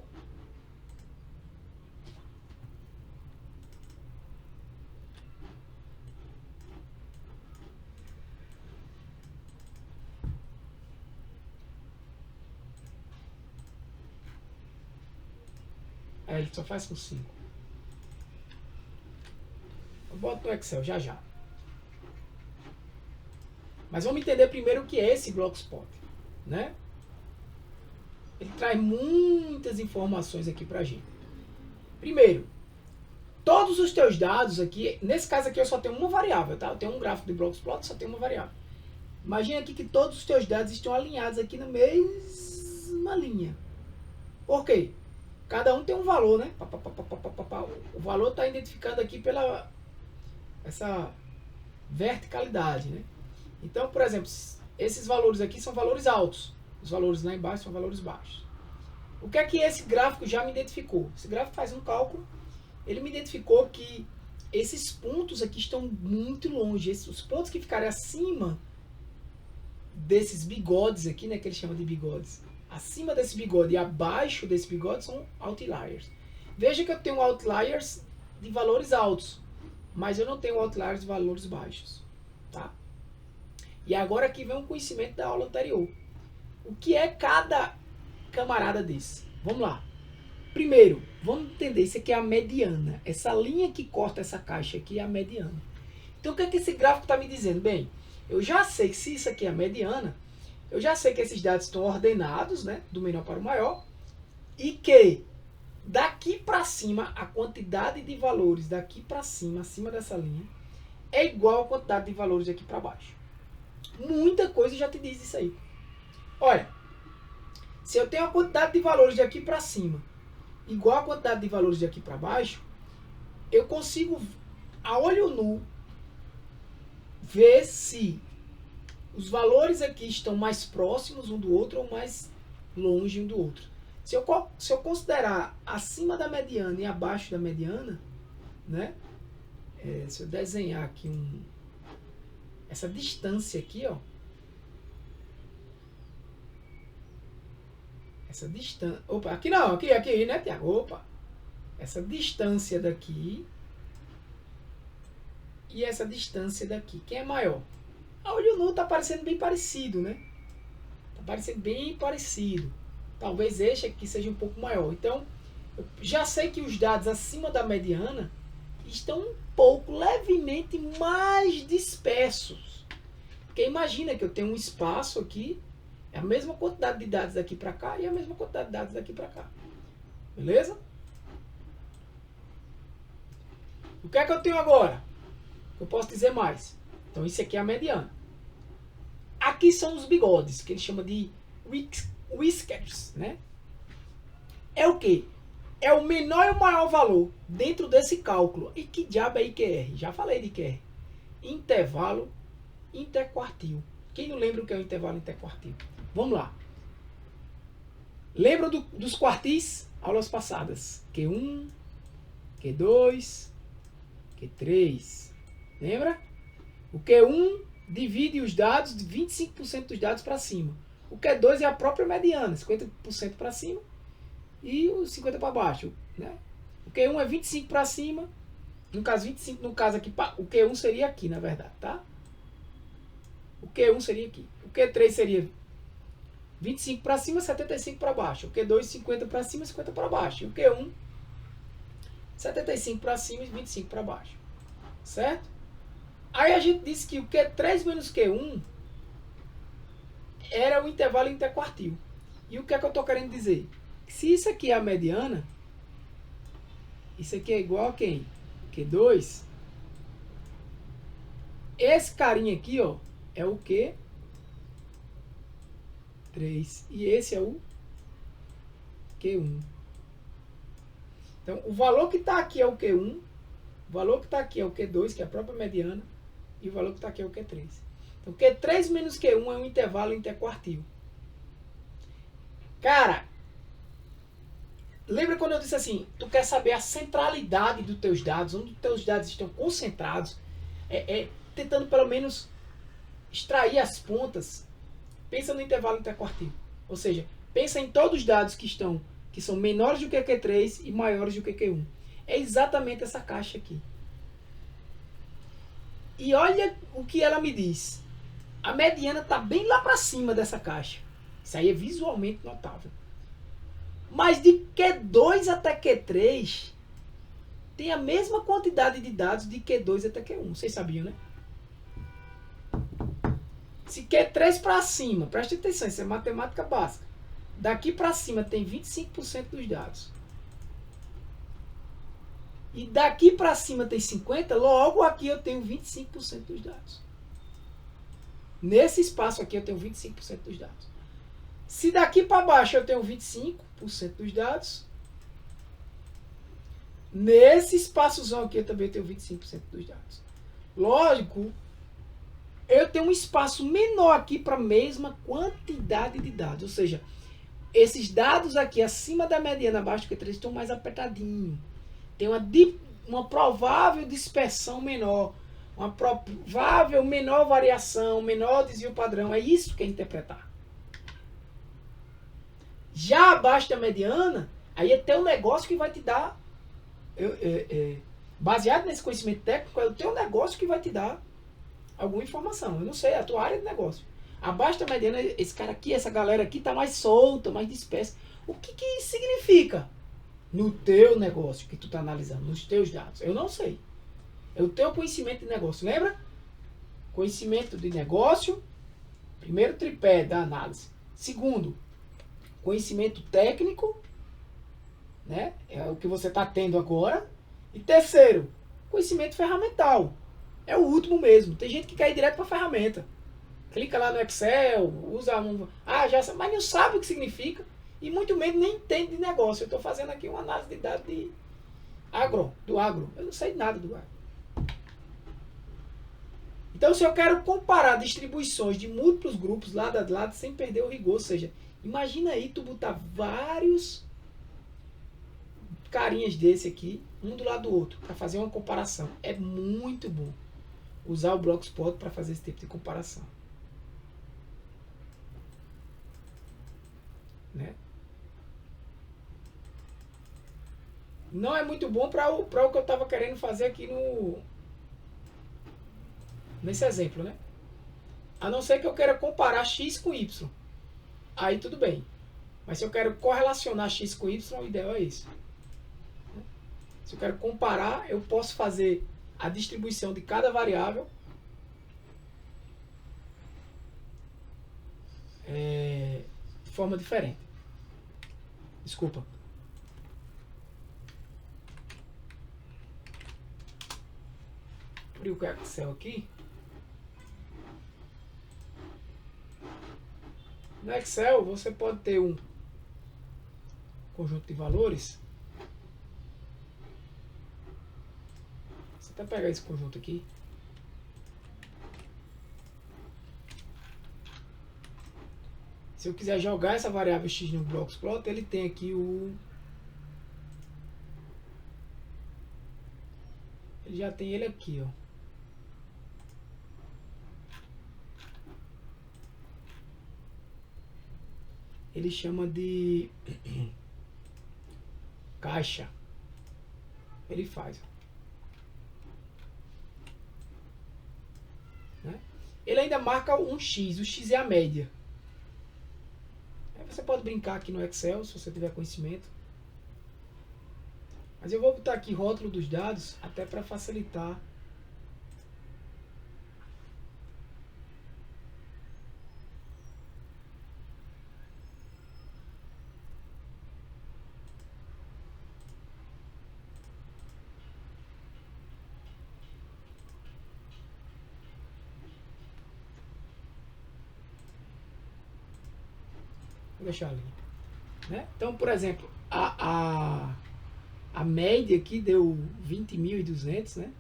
Ele só faz com 5. Eu boto no Excel já já. Mas vamos entender primeiro o que é esse block spot, né? Ele traz muitas informações aqui pra gente. Primeiro, todos os teus dados aqui, nesse caso aqui eu só tenho uma variável, tá? Eu tenho um gráfico de block spot, só tenho uma variável. Imagina aqui que todos os teus dados estão alinhados aqui na mesma linha. Por quê? Cada um tem um valor, né? O valor está identificado aqui pela essa verticalidade, né? Então, por exemplo, esses valores aqui são valores altos. Os valores lá embaixo são valores baixos. O que é que esse gráfico já me identificou? Esse gráfico faz um cálculo. Ele me identificou que esses pontos aqui estão muito longe. Os pontos que ficarem acima desses bigodes aqui, né, que ele chama de bigodes, acima desse bigode e abaixo desse bigode são outliers. Veja que eu tenho outliers de valores altos, mas eu não tenho outliers de valores baixos. Tá? E agora aqui vem um conhecimento da aula anterior. O que é cada camarada desse? Vamos lá. Primeiro, vamos entender, isso aqui é a mediana. Essa linha que corta essa caixa aqui é a mediana. Então o que é que esse gráfico está me dizendo? Bem, eu já sei que se isso aqui é a mediana, eu já sei que esses dados estão ordenados, né, do menor para o maior, e que daqui para cima, a quantidade de valores daqui para cima, acima dessa linha, é igual à quantidade de valores daqui para baixo. Muita coisa já te diz isso aí. Olha, se eu tenho a quantidade de valores de aqui para cima igual a quantidade de valores de aqui para baixo, eu consigo, a olho nu, ver se os valores aqui estão mais próximos um do outro ou mais longe um do outro. Se eu considerar acima da mediana e abaixo da mediana, né? Se eu desenhar aqui essa distância aqui, ó. Essa distância... Opa, aqui não, aqui, né, Tiago? Opa! Essa distância daqui e essa distância daqui. Quem é maior? A olho nu tá parecendo bem parecido, né? Tá parecendo bem parecido. Talvez este aqui seja um pouco maior. Então, eu já sei que os dados acima da mediana estão um pouco, levemente mais dispersos. Porque imagina que eu tenho um espaço aqui, é a mesma quantidade de dados daqui para cá e a mesma quantidade de dados daqui para cá. Beleza? O que é que eu tenho agora? Eu posso dizer mais. Então, isso aqui é a mediana. Aqui são os bigodes, que ele chama de whiskers, né? É o quê? É o menor e o maior valor dentro desse cálculo. E que diabo é IQR? Já falei de IQR. Intervalo interquartil. Quem não lembra o que é o intervalo interquartil? Vamos lá. Lembram dos quartis? Aulas passadas. Q1, Q2, Q3. Lembra? O Q1 divide os dados de 25% dos dados para cima. O Q2 é a própria mediana, 50% para cima e os 50% para baixo. Né? O Q1 é 25% para cima. No caso, 25%, no caso aqui, o Q1 seria aqui, na verdade, tá? O Q1 seria aqui. O Q3 seria 25 para cima, 75 para baixo. O Q2, 50 para cima, 50 para baixo. E o Q1, 75 para cima e 25 para baixo. Certo? Aí a gente disse que o Q3 menos Q1 era o intervalo interquartil. E o que é que eu estou querendo dizer? Se isso aqui é a mediana, isso aqui é igual a quem? Q2. Esse carinha aqui, ó, é o Q3. E esse é o Q1. Então, o valor que está aqui é o Q1. O valor que está aqui é o Q2, que é a própria mediana. E o valor que está aqui é o Q3. Então, Q3 menos Q1 é um intervalo interquartil. Cara, lembra quando eu disse assim, tu quer saber a centralidade dos teus dados, onde os teus dados estão concentrados, tentando pelo menos extrair as pontas, pensa no intervalo interquartil. Ou seja, pensa em todos os dados que são menores do que Q3 e maiores do que Q1. É exatamente essa caixa aqui. E olha o que ela me diz. A mediana está bem lá para cima dessa caixa. Isso aí é visualmente notável. Mas de Q2 até Q3 tem a mesma quantidade de dados de Q2 até Q1. Vocês sabiam, né? Se Q3 para cima, presta atenção, isso é matemática básica. Daqui para cima tem 25% dos dados. E daqui para cima tem 50%, logo aqui eu tenho 25% dos dados. Nesse espaço aqui eu tenho 25% dos dados. Se daqui para baixo eu tenho 25% dos dados, nesse espaçozão aqui eu também tenho 25% dos dados. Lógico, eu tenho um espaço menor aqui para a mesma quantidade de dados. Ou seja, esses dados aqui acima da mediana, abaixo do Q3, estão mais apertadinhos. Tem uma provável dispersão menor, uma provável menor variação, menor desvio padrão. É isso que é interpretar. Já abaixo da mediana, aí é teu negócio que vai te dar, baseado nesse conhecimento técnico, é o teu negócio que vai te dar alguma informação. Eu não sei, é a tua área de negócio. Abaixo da mediana, esse cara aqui, essa galera aqui está mais solta, mais dispersa. O que isso significa? No teu negócio que tu está analisando, nos teus dados. Eu não sei. É o teu conhecimento de negócio. Lembra? Conhecimento de negócio. Primeiro tripé da análise. Segundo, conhecimento técnico. Né? É o que você está tendo agora. E terceiro, conhecimento ferramental. É o último mesmo. Tem gente que cai direto para a ferramenta. Clica lá no Excel, usa um... já sabe, mas não sabe o que significa. E muito menos nem entende de negócio. Eu estou fazendo aqui uma análise de dados do agro. Eu não sei nada do agro. Então, se eu quero comparar distribuições de múltiplos grupos lado a lado sem perder o rigor, ou seja, imagina aí tu botar vários carinhas desse aqui, um do lado do outro, para fazer uma comparação. É muito bom. usar o Blockspot para fazer esse tipo de comparação. Né? Não é muito bom para o que eu estava querendo fazer aqui nesse exemplo, né? A não ser que eu queira comparar x com y. Aí tudo bem. Mas se eu quero correlacionar x com y, o ideal é isso. Se eu quero comparar, eu posso fazer a distribuição de cada variável de forma diferente. Desculpa. Abrir o Excel aqui. No Excel você pode ter um conjunto de valores. Você até pegar esse conjunto aqui. Se eu quiser jogar essa variável x no Blockspot, ele tem aqui ele já tem ele aqui, ó. Ele chama de caixa. Ele faz. Né? Ele ainda marca um x. O x é a média. Aí você pode brincar aqui no Excel, se você tiver conhecimento. Mas eu vou botar aqui rótulo dos dados, até para facilitar. Vou deixar ali. Né? Então, por exemplo, a média aqui deu 20.200, né?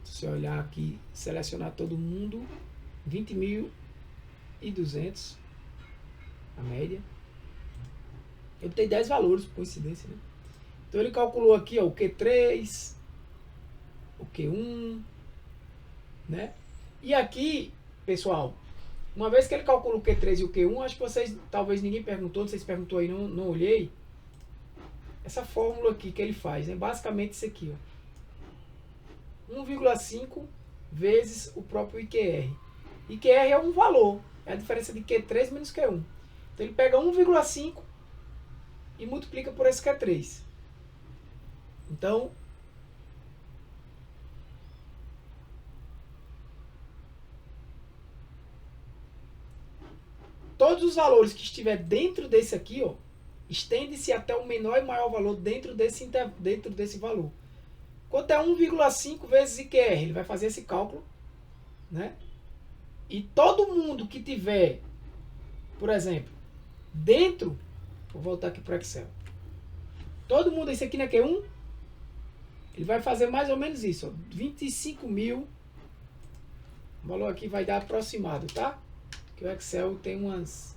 Se você olhar aqui, selecionar todo mundo, 20.200 a média. Eu tenho 10 valores, por coincidência, né? Então ele calculou aqui, ó, o Q3, o Q1, né? E aqui, pessoal, uma vez que ele calcula o Q3 e o Q1, acho que vocês, talvez ninguém perguntou, vocês perguntou aí, não olhei. Essa fórmula aqui que ele faz, né? Basicamente isso aqui, ó. 1,5 vezes o próprio IQR. IQR é um valor, é a diferença de Q3 menos Q1. Então ele pega 1,5 e multiplica por esse Q3. Então, todos os valores que estiver dentro desse aqui, ó, estende-se até o menor e maior valor dentro desse valor. Quanto é 1,5 vezes IQR? Ele vai fazer esse cálculo, né? E todo mundo que tiver, por exemplo, dentro, vou voltar aqui para o Excel. Todo mundo, esse aqui não é Q1? Ele vai fazer mais ou menos isso, ó, 25.000. O valor aqui vai dar aproximado, tá? Que o Excel tem umas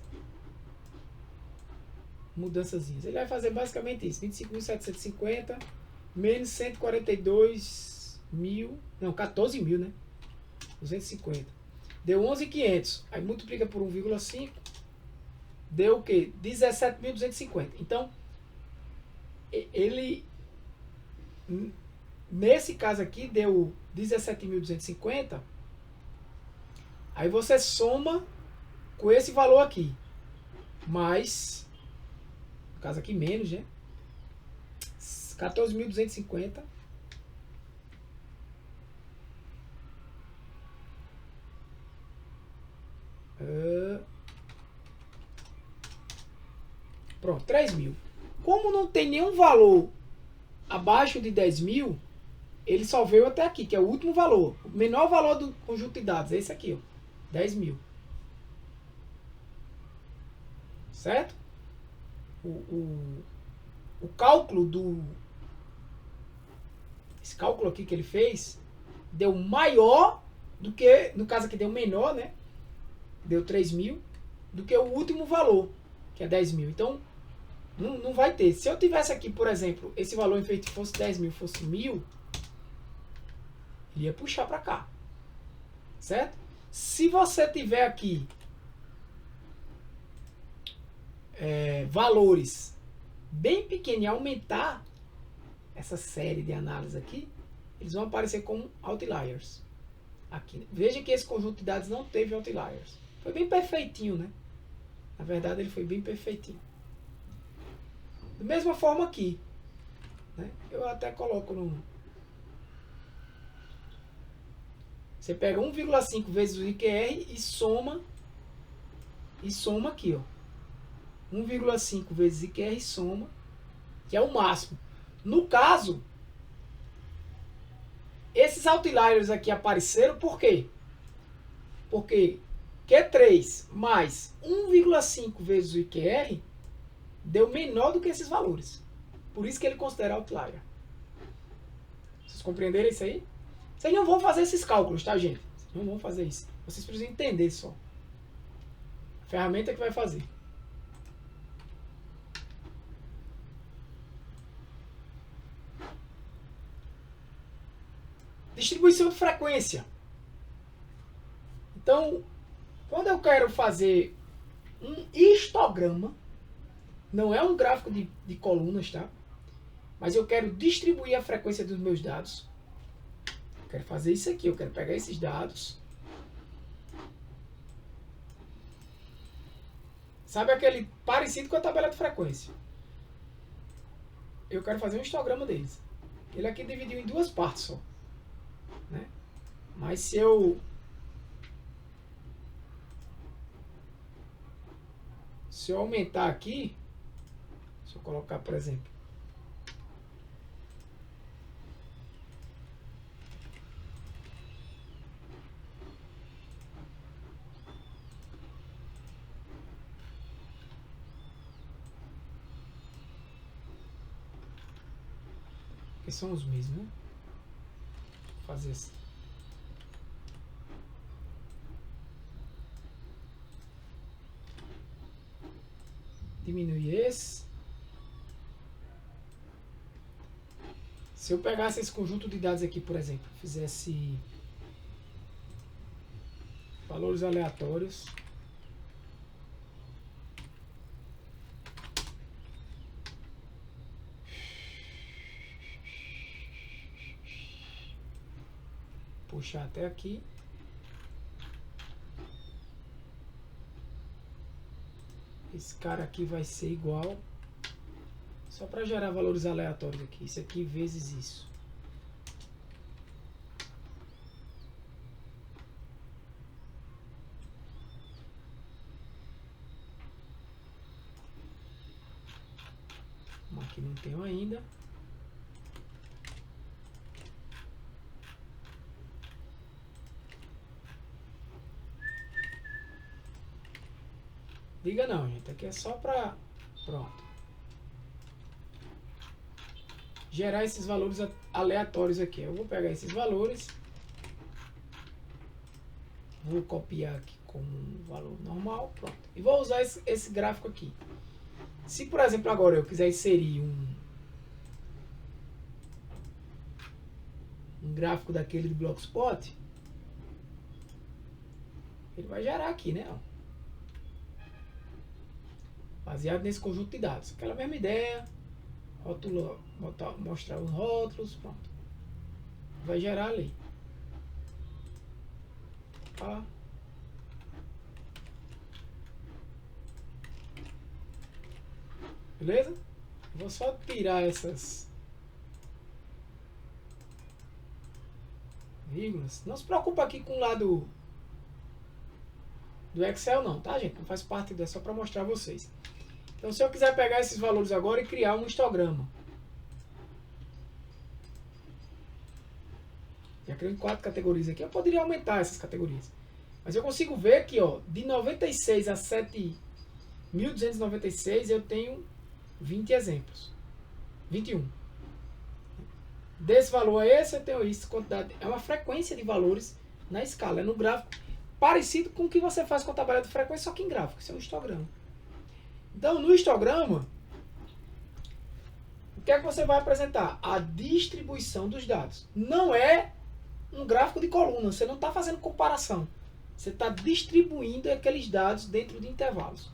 mudançazinhas. Ele vai fazer basicamente isso, 25.750 menos 142.000, não, 14.000, né? 250. Deu 11.500. Aí multiplica por 1,5. Deu o quê? 17.250. Então, ele, nesse caso aqui, deu 17.250. Aí você soma com esse valor aqui. Mais, no caso aqui, menos, né? 14.250. Pronto, 3.000. Como não tem nenhum valor abaixo de 10.000, ele só veio até aqui, que é o último valor. O menor valor do conjunto de dados é esse aqui, ó, 10.000. Certo? O cálculo esse cálculo aqui que ele fez deu maior do que, no caso aqui deu menor, né? Deu 3.000 do que o último valor, que é 10.000. Então, não vai ter. Se eu tivesse aqui, por exemplo, esse valor em vez de fosse 10.000, fosse 1.000, Ele ia puxar para cá. Certo? Se você tiver aqui valores bem pequenos e aumentar essa série de análises aqui, eles vão aparecer como outliers. Aqui. Veja que esse conjunto de dados não teve outliers. Foi bem perfeitinho, né? Na verdade, ele foi bem perfeitinho. Da mesma forma aqui. Né? Eu até coloco no... Você pega 1,5 vezes o IQR e soma aqui, ó. 1,5 vezes IQR e soma, que é o máximo. No caso, esses outliers aqui apareceram por quê? Porque Q3 mais 1,5 vezes o IQR deu menor do que esses valores. Por isso que ele considera outlier. Vocês compreenderam isso aí? Vocês não vão fazer esses cálculos, tá, gente? Vocês não vão fazer isso. Vocês precisam entender só. A ferramenta que vai fazer. Distribuição de frequência. Então, quando eu quero fazer um histograma, não é um gráfico de colunas, tá? Mas eu quero distribuir a frequência dos meus dados. Eu quero fazer isso aqui, eu quero pegar esses dados. Sabe aquele parecido com a tabela de frequência? Eu quero fazer um histograma deles. Ele aqui dividiu em duas partes só. Né? Mas se eu aumentar aqui, se eu colocar, por exemplo, que são os mesmos, né? Vou fazer assim. Diminuir esse. Se eu pegasse esse conjunto de dados aqui, por exemplo, fizesse valores aleatórios, puxar até aqui. Esse cara aqui vai ser igual, só para gerar valores aleatórios aqui, isso aqui vezes isso. Aqui não tenho ainda. Diga não, gente. Aqui é só para... Pronto. Gerar esses valores aleatórios aqui. Eu vou pegar esses valores. Vou copiar aqui como um valor normal. Pronto. E vou usar esse gráfico aqui. Se, por exemplo, agora eu quiser inserir um gráfico daquele do Blockspot, ele vai gerar aqui, né? Baseado nesse conjunto de dados. Aquela mesma ideia. Rótulo, mostrar os rótulos. Pronto. Vai gerar ali. Tá? Beleza? Vou só tirar essas vírgulas. Não se preocupa aqui com o lado do Excel não, tá, gente? Não faz parte dessa, só para mostrar a vocês. Então, se eu quiser pegar esses valores agora e criar um histograma. Já criei 4 categorias aqui. Eu poderia aumentar essas categorias. Mas eu consigo ver que, ó, de 96 a 7.296 eu tenho 20 exemplos. 21. Desse valor a esse eu tenho isso. Quantidade. É uma frequência de valores na escala. É no gráfico parecido com o que você faz com a tabela de frequência, só que em gráfico. Isso é um histograma. Então, no histograma, o que é que você vai apresentar? A distribuição dos dados. Não é um gráfico de coluna, você não está fazendo comparação. Você está distribuindo aqueles dados dentro de intervalos.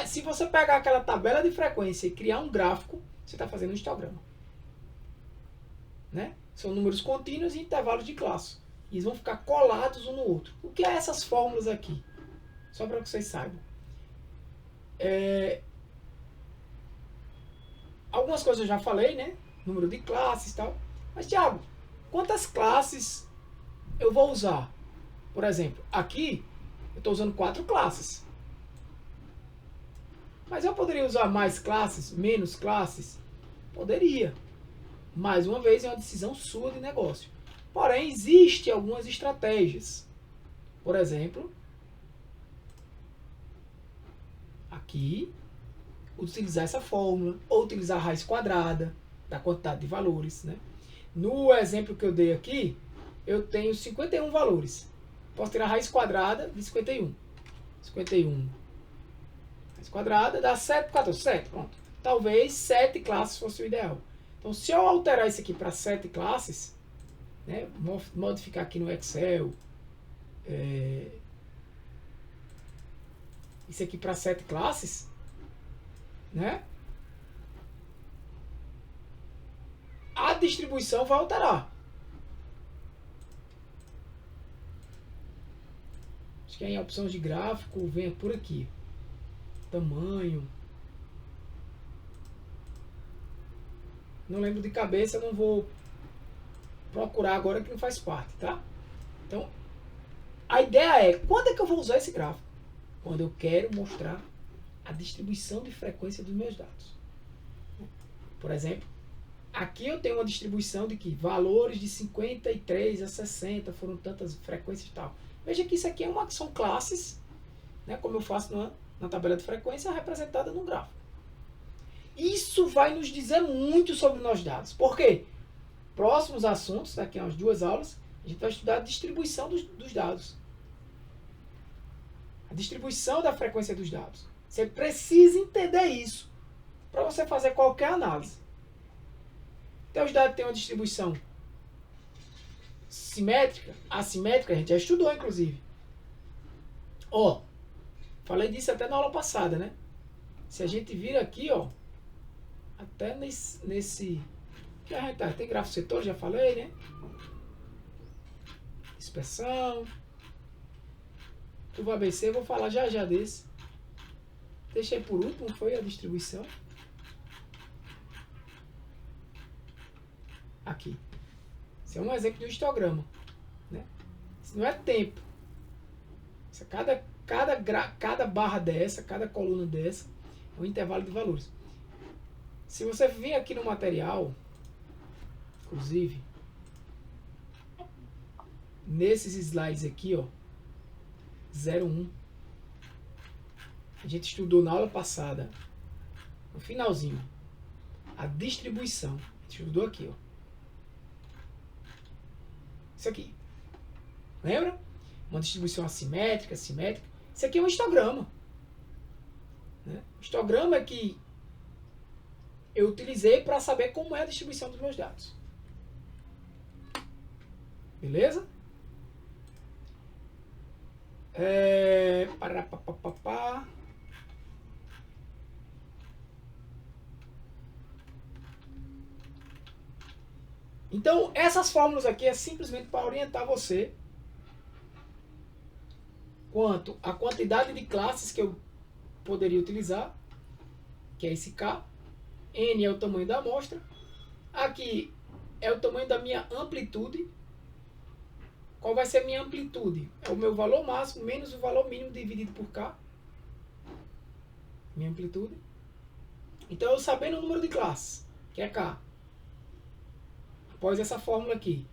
Se você pegar aquela tabela de frequência e criar um gráfico, você está fazendo um histograma. Né? São números contínuos e intervalos de classe. Eles vão ficar colados um no outro. O que é essas fórmulas aqui? Só para que vocês saibam. Algumas coisas eu já falei, né? Número de classes e tal. Mas, Thiago, quantas classes eu vou usar? Por exemplo, aqui eu estou usando 4 classes. Mas eu poderia usar mais classes, menos classes? Poderia. Mais uma vez, é uma decisão sua de negócio. Porém, existem algumas estratégias. Por exemplo, aqui, utilizar essa fórmula, ou utilizar a raiz quadrada da quantidade de valores. Né? No exemplo que eu dei aqui, eu tenho 51 valores. Posso tirar a raiz quadrada de 51. 51 raiz quadrada dá 7 por 14. 7, pronto. Talvez 7 classes fosse o ideal. Então, se eu alterar isso aqui para 7 classes, né, modificar aqui no Excel, isso aqui para 7 classes, né, a distribuição vai alterar. Acho que em opções de gráfico vem por aqui. Tamanho. Não lembro de cabeça, não vou procurar agora que não faz parte, tá? Então, a ideia é, quando é que eu vou usar esse gráfico? Quando eu quero mostrar a distribuição de frequência dos meus dados. Por exemplo, aqui eu tenho uma distribuição de que valores de 53 a 60 foram tantas frequências e tal. Veja que isso aqui são classes, né, como eu faço na tabela de frequência, representada no gráfico. Isso vai nos dizer muito sobre os nossos dados. Por quê? Próximos assuntos, daqui a umas 2 aulas, a gente vai estudar a distribuição dos dados. A distribuição da frequência dos dados. Você precisa entender isso para você fazer qualquer análise. Então, os dados têm uma distribuição simétrica, assimétrica, a gente já estudou, inclusive. Ó, falei disso até na aula passada, né? Se a gente vir aqui, ó, até nesse já tem gráfico setor, já falei, né? Dispersão. Curva ABC, eu vou falar já desse. Deixei por último, foi a distribuição. Aqui. Esse é um exemplo de um histograma. Né? Isso não é tempo. Isso é cada barra dessa, cada coluna dessa, é um intervalo de valores. Se você vir aqui no material, inclusive, nesses slides aqui, ó, 01, a gente estudou na aula passada, no finalzinho, a distribuição. A gente estudou aqui, ó. Isso aqui. Lembra? Uma distribuição assimétrica, simétrica. Isso aqui é um histograma. Né? O histograma é que eu utilizei para saber como é a distribuição dos meus dados. Beleza? Então, essas fórmulas aqui é simplesmente para orientar você quanto à quantidade de classes que eu poderia utilizar, que é esse K. N é o tamanho da amostra. Aqui é o tamanho da minha amplitude. Qual vai ser a minha amplitude? É o meu valor máximo menos o valor mínimo dividido por K. Minha amplitude. Então, eu sabendo o número de classes, que é K. Após essa fórmula aqui,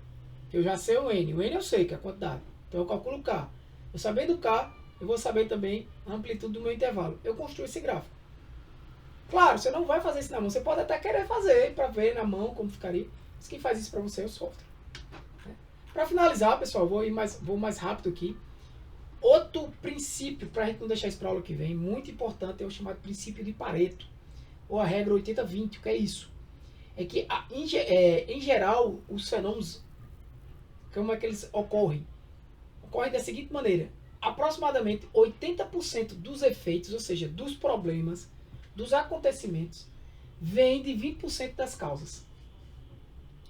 que eu já sei o N. O N eu sei que é a quantidade. Então, eu calculo K. Eu sabendo K, eu vou saber também a amplitude do meu intervalo. Eu construo esse gráfico. Claro, você não vai fazer isso na mão. Você pode até querer fazer para ver na mão como ficaria. Mas quem faz isso para você é o software. Para finalizar, pessoal, vou mais rápido aqui. Outro princípio, para a gente não deixar isso para a aula que vem, muito importante, é o chamado princípio de Pareto. Ou a regra 80-20. O que é isso? É que, em geral, os fenômenos como é que eles ocorrem? Ocorrem da seguinte maneira: aproximadamente 80% dos efeitos, ou seja, dos problemas, dos acontecimentos, vem de 20% das causas.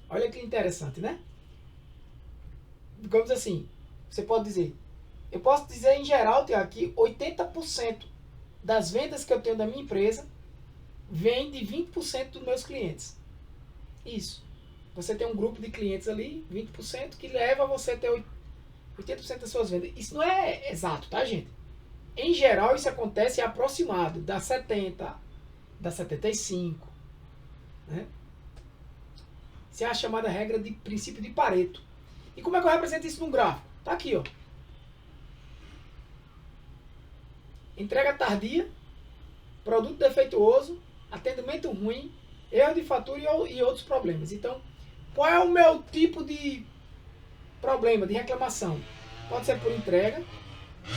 Olha que interessante, né? Digamos assim, você pode dizer, eu posso dizer em geral, Tiago, que 80% das vendas que eu tenho da minha empresa vem de 20% dos meus clientes. Isso. Você tem um grupo de clientes ali, 20%, que leva você a ter 80% das suas vendas. Isso não é exato, tá, gente? Em geral, isso acontece aproximado, dá 70, dá 75, né? Isso é a chamada regra de princípio de Pareto. E como é que eu represento isso num gráfico? Tá aqui, ó. Entrega tardia, produto defeituoso, atendimento ruim, erro de fatura e outros problemas. Então, qual é o meu tipo de problema, de reclamação? Pode ser por entrega,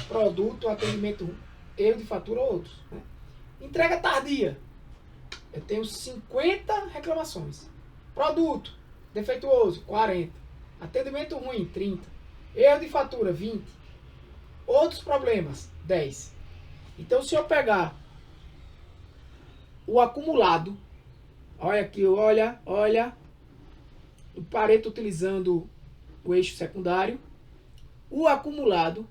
produto, atendimento, erro de fatura ou outros, né? Entrega tardia. Eu tenho 50 reclamações. Produto defeituoso, 40. Atendimento ruim, 30. Erro de fatura, 20. Outros problemas, 10. Então, se eu pegar o acumulado, olha aqui, olha, o Pareto utilizando o eixo secundário, o acumulado,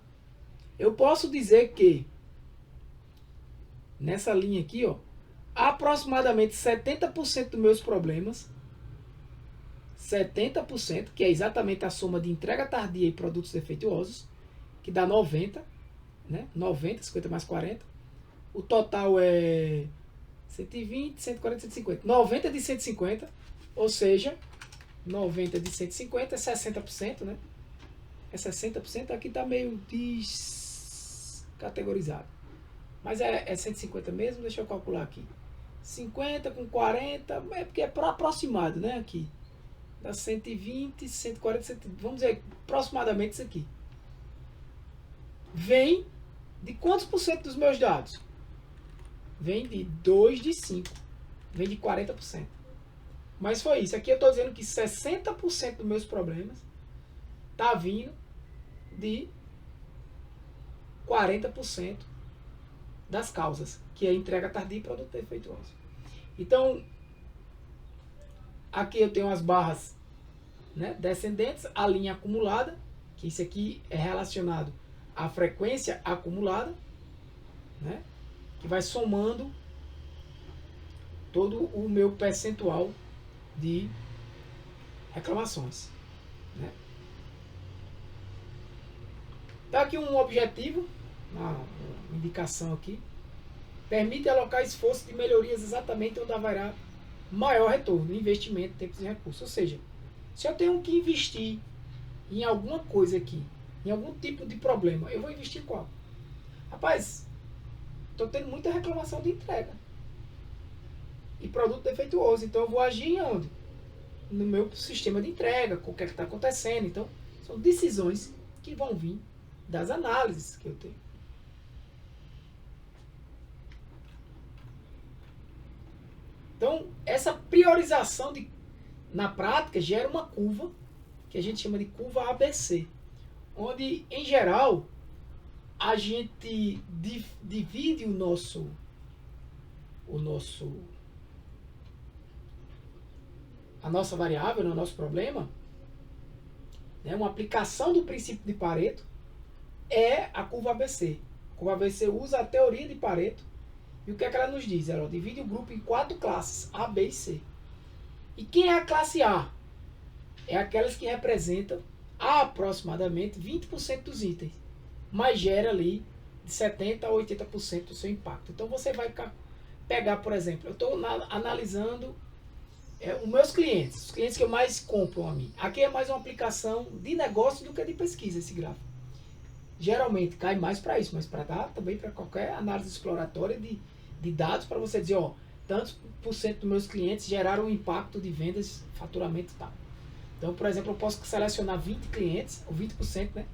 eu posso dizer que nessa linha aqui, ó, aproximadamente 70% dos meus problemas, 70%, que é exatamente a soma de entrega tardia e produtos defeituosos, que dá 90, né? 90, 50 mais 40. O total é 120, 140, 150. 90 de 150, ou seja, 90 de 150 é 60%, né? É 60%, aqui está meio descategorizado. Mas é 150 mesmo, deixa eu calcular aqui. 50 com 40, é porque é aproximado, né? Aqui. Dá 120, 140, 120, vamos dizer, aproximadamente isso aqui. Vem de quantos por cento dos meus dados? Vem de 2 de 5. Vem de 40%. Mas foi isso. Aqui eu estou dizendo que 60% dos meus problemas está vindo de 40% das causas, que é entrega tardia e produto defeituoso. Então, aqui eu tenho as barras, né, descendentes, a linha acumulada, que isso aqui é relacionado à frequência acumulada, né, que vai somando todo o meu percentual de reclamações, né. Tá aqui um objetivo, uma indicação aqui. Permite alocar esforço de melhorias exatamente onde haverá maior retorno, investimento, tempo e recursos. Ou seja, se eu tenho que investir em alguma coisa aqui, em algum tipo de problema, eu vou investir em qual? Rapaz, estou tendo muita reclamação de entrega e produto defeituoso, então eu vou agir em onde? No meu sistema de entrega, com o que é que está acontecendo. Então, são decisões que vão vir das análises que eu tenho. Então, essa priorização na prática gera uma curva que a gente chama de curva ABC, onde, em geral, a gente divide a nossa variável, o nosso problema, né, uma aplicação do princípio de Pareto é a curva ABC. A curva ABC usa a teoria de Pareto. E o que é que ela nos diz? Ela divide o grupo em 4 classes, A, B e C. E quem é a classe A? É aquelas que representam aproximadamente 20% dos itens, mas gera ali de 70% a 80% do seu impacto. Então você vai pegar, por exemplo, eu estou analisando os meus clientes, os clientes que eu mais compram a mim. Aqui é mais uma aplicação de negócio do que de pesquisa esse gráfico. Geralmente cai mais para isso, mas para dar também para qualquer análise exploratória de dados, para você dizer, ó, tantos por cento dos meus clientes geraram um impacto de vendas, faturamento e tal. Então, por exemplo, eu posso selecionar 20 clientes, ou 20%, né?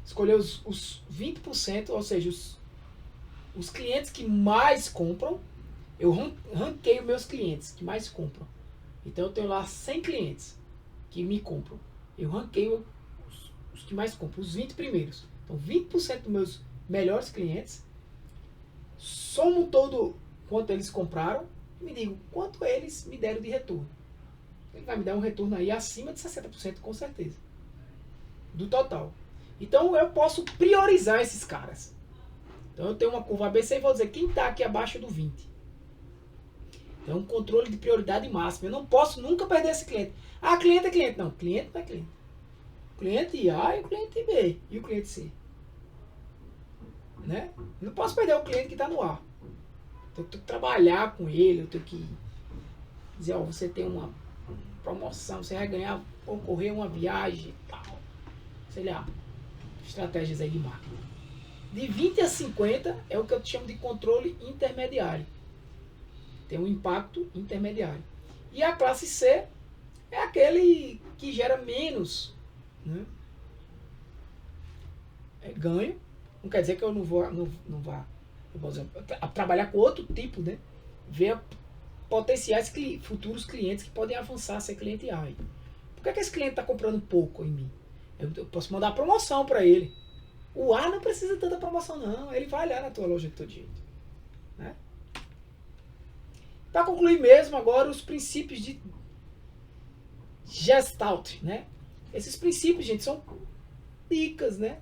Escolher os 20%, ou seja, os clientes que mais compram, eu ranqueio meus clientes que mais compram. Então, eu tenho lá 100 clientes que me compram. Eu ranqueio os que mais compram, os 20 primeiros. Então 20% dos meus melhores clientes, somo todo quanto eles compraram e me digo quanto eles me deram de retorno. Ele vai me dar um retorno aí acima de 60% com certeza, do total. Então eu posso priorizar esses caras. Então eu tenho uma curva ABC e vou dizer quem está aqui abaixo do 20. Então um controle de prioridade máxima. Eu não posso nunca perder esse cliente. Ah, cliente é cliente. Não, cliente não é cliente. Cliente A e o cliente B e o cliente C. Né? Eu não posso perder o cliente que está no A. Então, eu tenho que trabalhar com ele, eu tenho que dizer, ó, você tem uma promoção, você vai ganhar, concorrer a uma viagem e tal. Sei lá, estratégias aí de marketing. De 20 a 50 é o que eu chamo de controle intermediário. Tem um impacto intermediário. E a classe C é aquele que gera menos, né, ganho. Não quer dizer que eu não vá eu vou dizer, trabalhar com outro tipo, né? Ver potenciais futuros clientes que podem avançar a ser cliente A. Por que esse cliente está comprando pouco em mim? Eu posso mandar promoção para ele. O A não precisa de tanta promoção, não. Ele vai olhar na tua loja de todo jeito. Né? Para concluir mesmo agora os princípios de Gestalt, né? Esses princípios, gente, são dicas, né?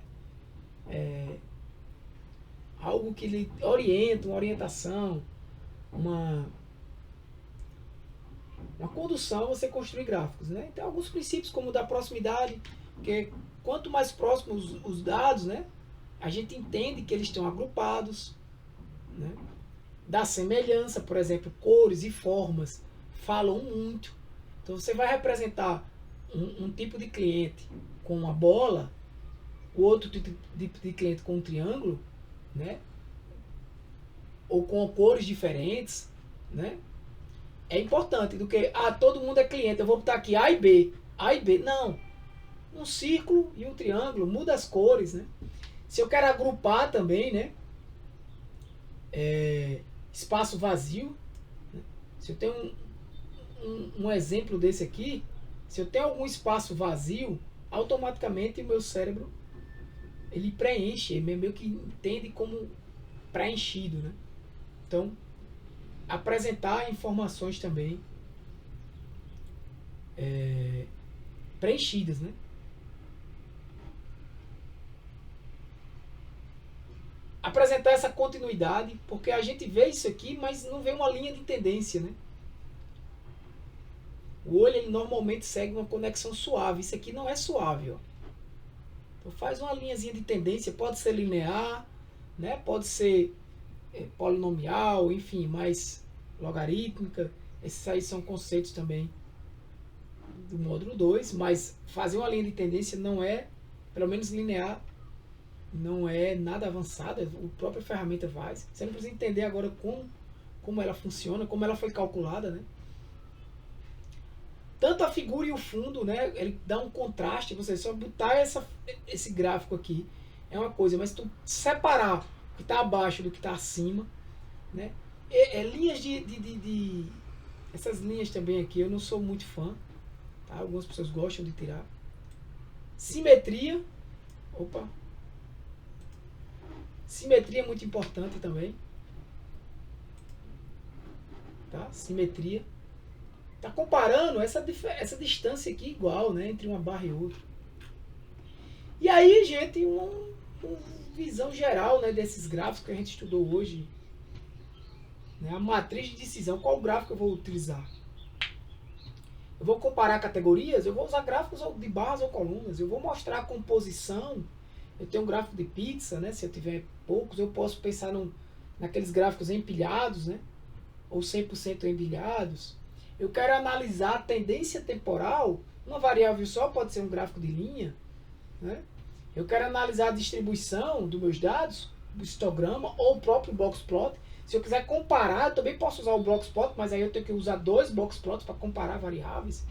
Algo que lhe orienta, uma orientação, uma condução a você construir gráficos, né? Então, alguns princípios como o da proximidade, porque quanto mais próximos os dados, né, a gente entende que eles estão agrupados, né? Da semelhança, por exemplo, cores e formas falam muito. Então, você vai representar um tipo de cliente com uma bola, o outro tipo de cliente com um triângulo, né? Ou com cores diferentes, né? É importante do que todo mundo é cliente, eu vou botar aqui A e B. A e B, não. Um círculo e um triângulo, muda as cores, né? Se eu quero agrupar também, né? Espaço vazio, né? Se eu tenho um exemplo desse aqui, se eu tenho algum espaço vazio, automaticamente o meu cérebro ele preenche, ele meio que entende como preenchido, né? Então, apresentar informações também preenchidas, né? Apresentar essa continuidade, porque a gente vê isso aqui, mas não vê uma linha de tendência, né? O olho ele normalmente segue uma conexão suave. Isso aqui não é suave, ó. Então faz uma linhazinha de tendência, pode ser linear, né? Pode ser polinomial, enfim, mais logarítmica. Esses aí são conceitos também do módulo 2, mas fazer uma linha de tendência não é, pelo menos linear, não é nada avançado, a própria ferramenta faz. Você não precisa entender agora como ela funciona, como ela foi calculada, né? Tanto a figura e o fundo, né, ele dá um contraste, você só botar esse gráfico aqui é uma coisa, mas tu separar o que está abaixo do que está acima, né? Linhas essas linhas também aqui eu não sou muito fã, tá? Algumas pessoas gostam de tirar. Simetria, simetria é muito importante também, tá? Simetria. Tá comparando essa distância aqui igual, né, entre uma barra e outra. E aí, gente, uma visão geral, né, desses gráficos que a gente estudou hoje. Né, a matriz de decisão, qual gráfico eu vou utilizar? Eu vou comparar categorias, eu vou usar gráficos de barras ou colunas. Eu vou mostrar a composição. Eu tenho um gráfico de pizza, né, se eu tiver poucos, eu posso pensar naqueles gráficos empilhados, né, ou 100% empilhados. Eu quero analisar a tendência temporal, uma variável só pode ser um gráfico de linha, né? Eu quero analisar a distribuição dos meus dados, o histograma ou o próprio boxplot. Se eu quiser comparar, eu também posso usar o boxplot, mas aí eu tenho que usar 2 boxplots para comparar variáveis.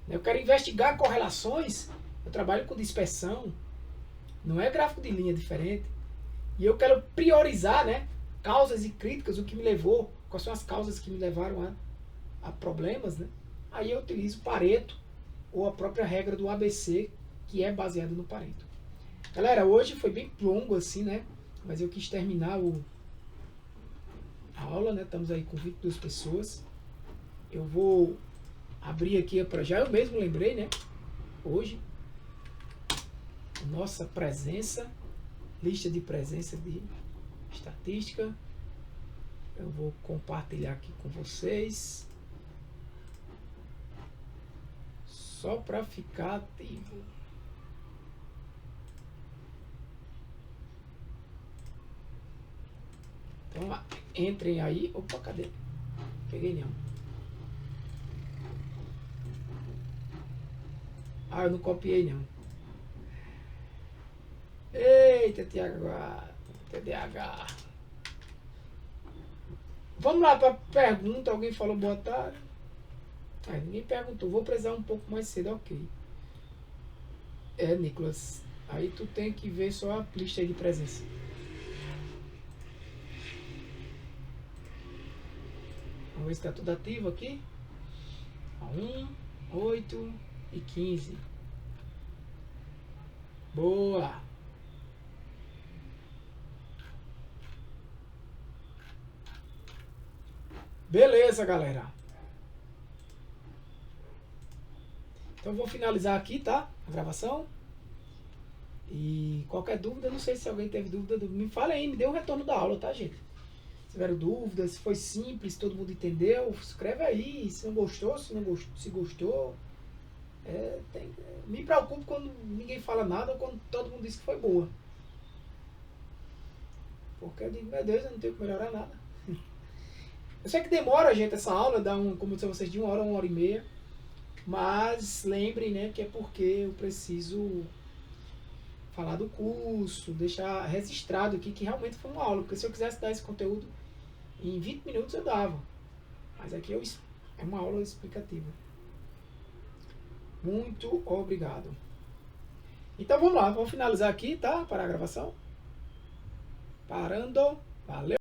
Eu quero investigar correlações, eu trabalho com dispersão, não é gráfico de linha diferente. E eu quero priorizar, né, causas e críticas, o que me levou, quais são as causas que me levaram a problemas, né? Aí eu utilizo Pareto ou a própria regra do ABC, que é baseada no Pareto. Galera, hoje foi bem longo assim, né? Mas eu quis terminar a aula, né? Estamos aí com 22 pessoas. Eu vou abrir aqui para já, eu mesmo lembrei, né? Hoje, nossa presença, lista de presença de estatística. Eu vou compartilhar aqui com vocês. Só para ficar ativo. Então, entrem aí. Opa, cadê? Peguei não. Ah, eu não copiei não. Eita, TDAH. Vamos lá para pergunta. Alguém falou boa tarde? Ninguém perguntou. Vou precisar um pouco mais cedo, ok. Nicolas. Aí tu tem que ver só a lista aí de presença. Vamos ver se está tudo ativo aqui. 1, 8 e 15. Boa! Beleza, galera. Então eu vou finalizar aqui, tá? A gravação. E qualquer dúvida, não sei se alguém teve dúvida, me fala aí, me dê um retorno da aula, tá, gente? Se tiveram dúvidas, se foi simples, se todo mundo entendeu, escreve aí. Se não gostou, se gostou. Me preocupo quando ninguém fala nada ou quando todo mundo diz que foi boa. Porque eu digo, meu Deus, eu não tenho que melhorar nada. Eu sei que demora, gente, essa aula, como eu disse a vocês, de 1 hora e meia. Mas lembrem, né, que é porque eu preciso falar do curso, deixar registrado aqui que realmente foi uma aula. Porque se eu quisesse dar esse conteúdo em 20 minutos eu dava. Mas aqui é uma aula explicativa. Muito obrigado. Então vamos lá, vamos finalizar aqui, tá? Para a gravação. Parando. Valeu.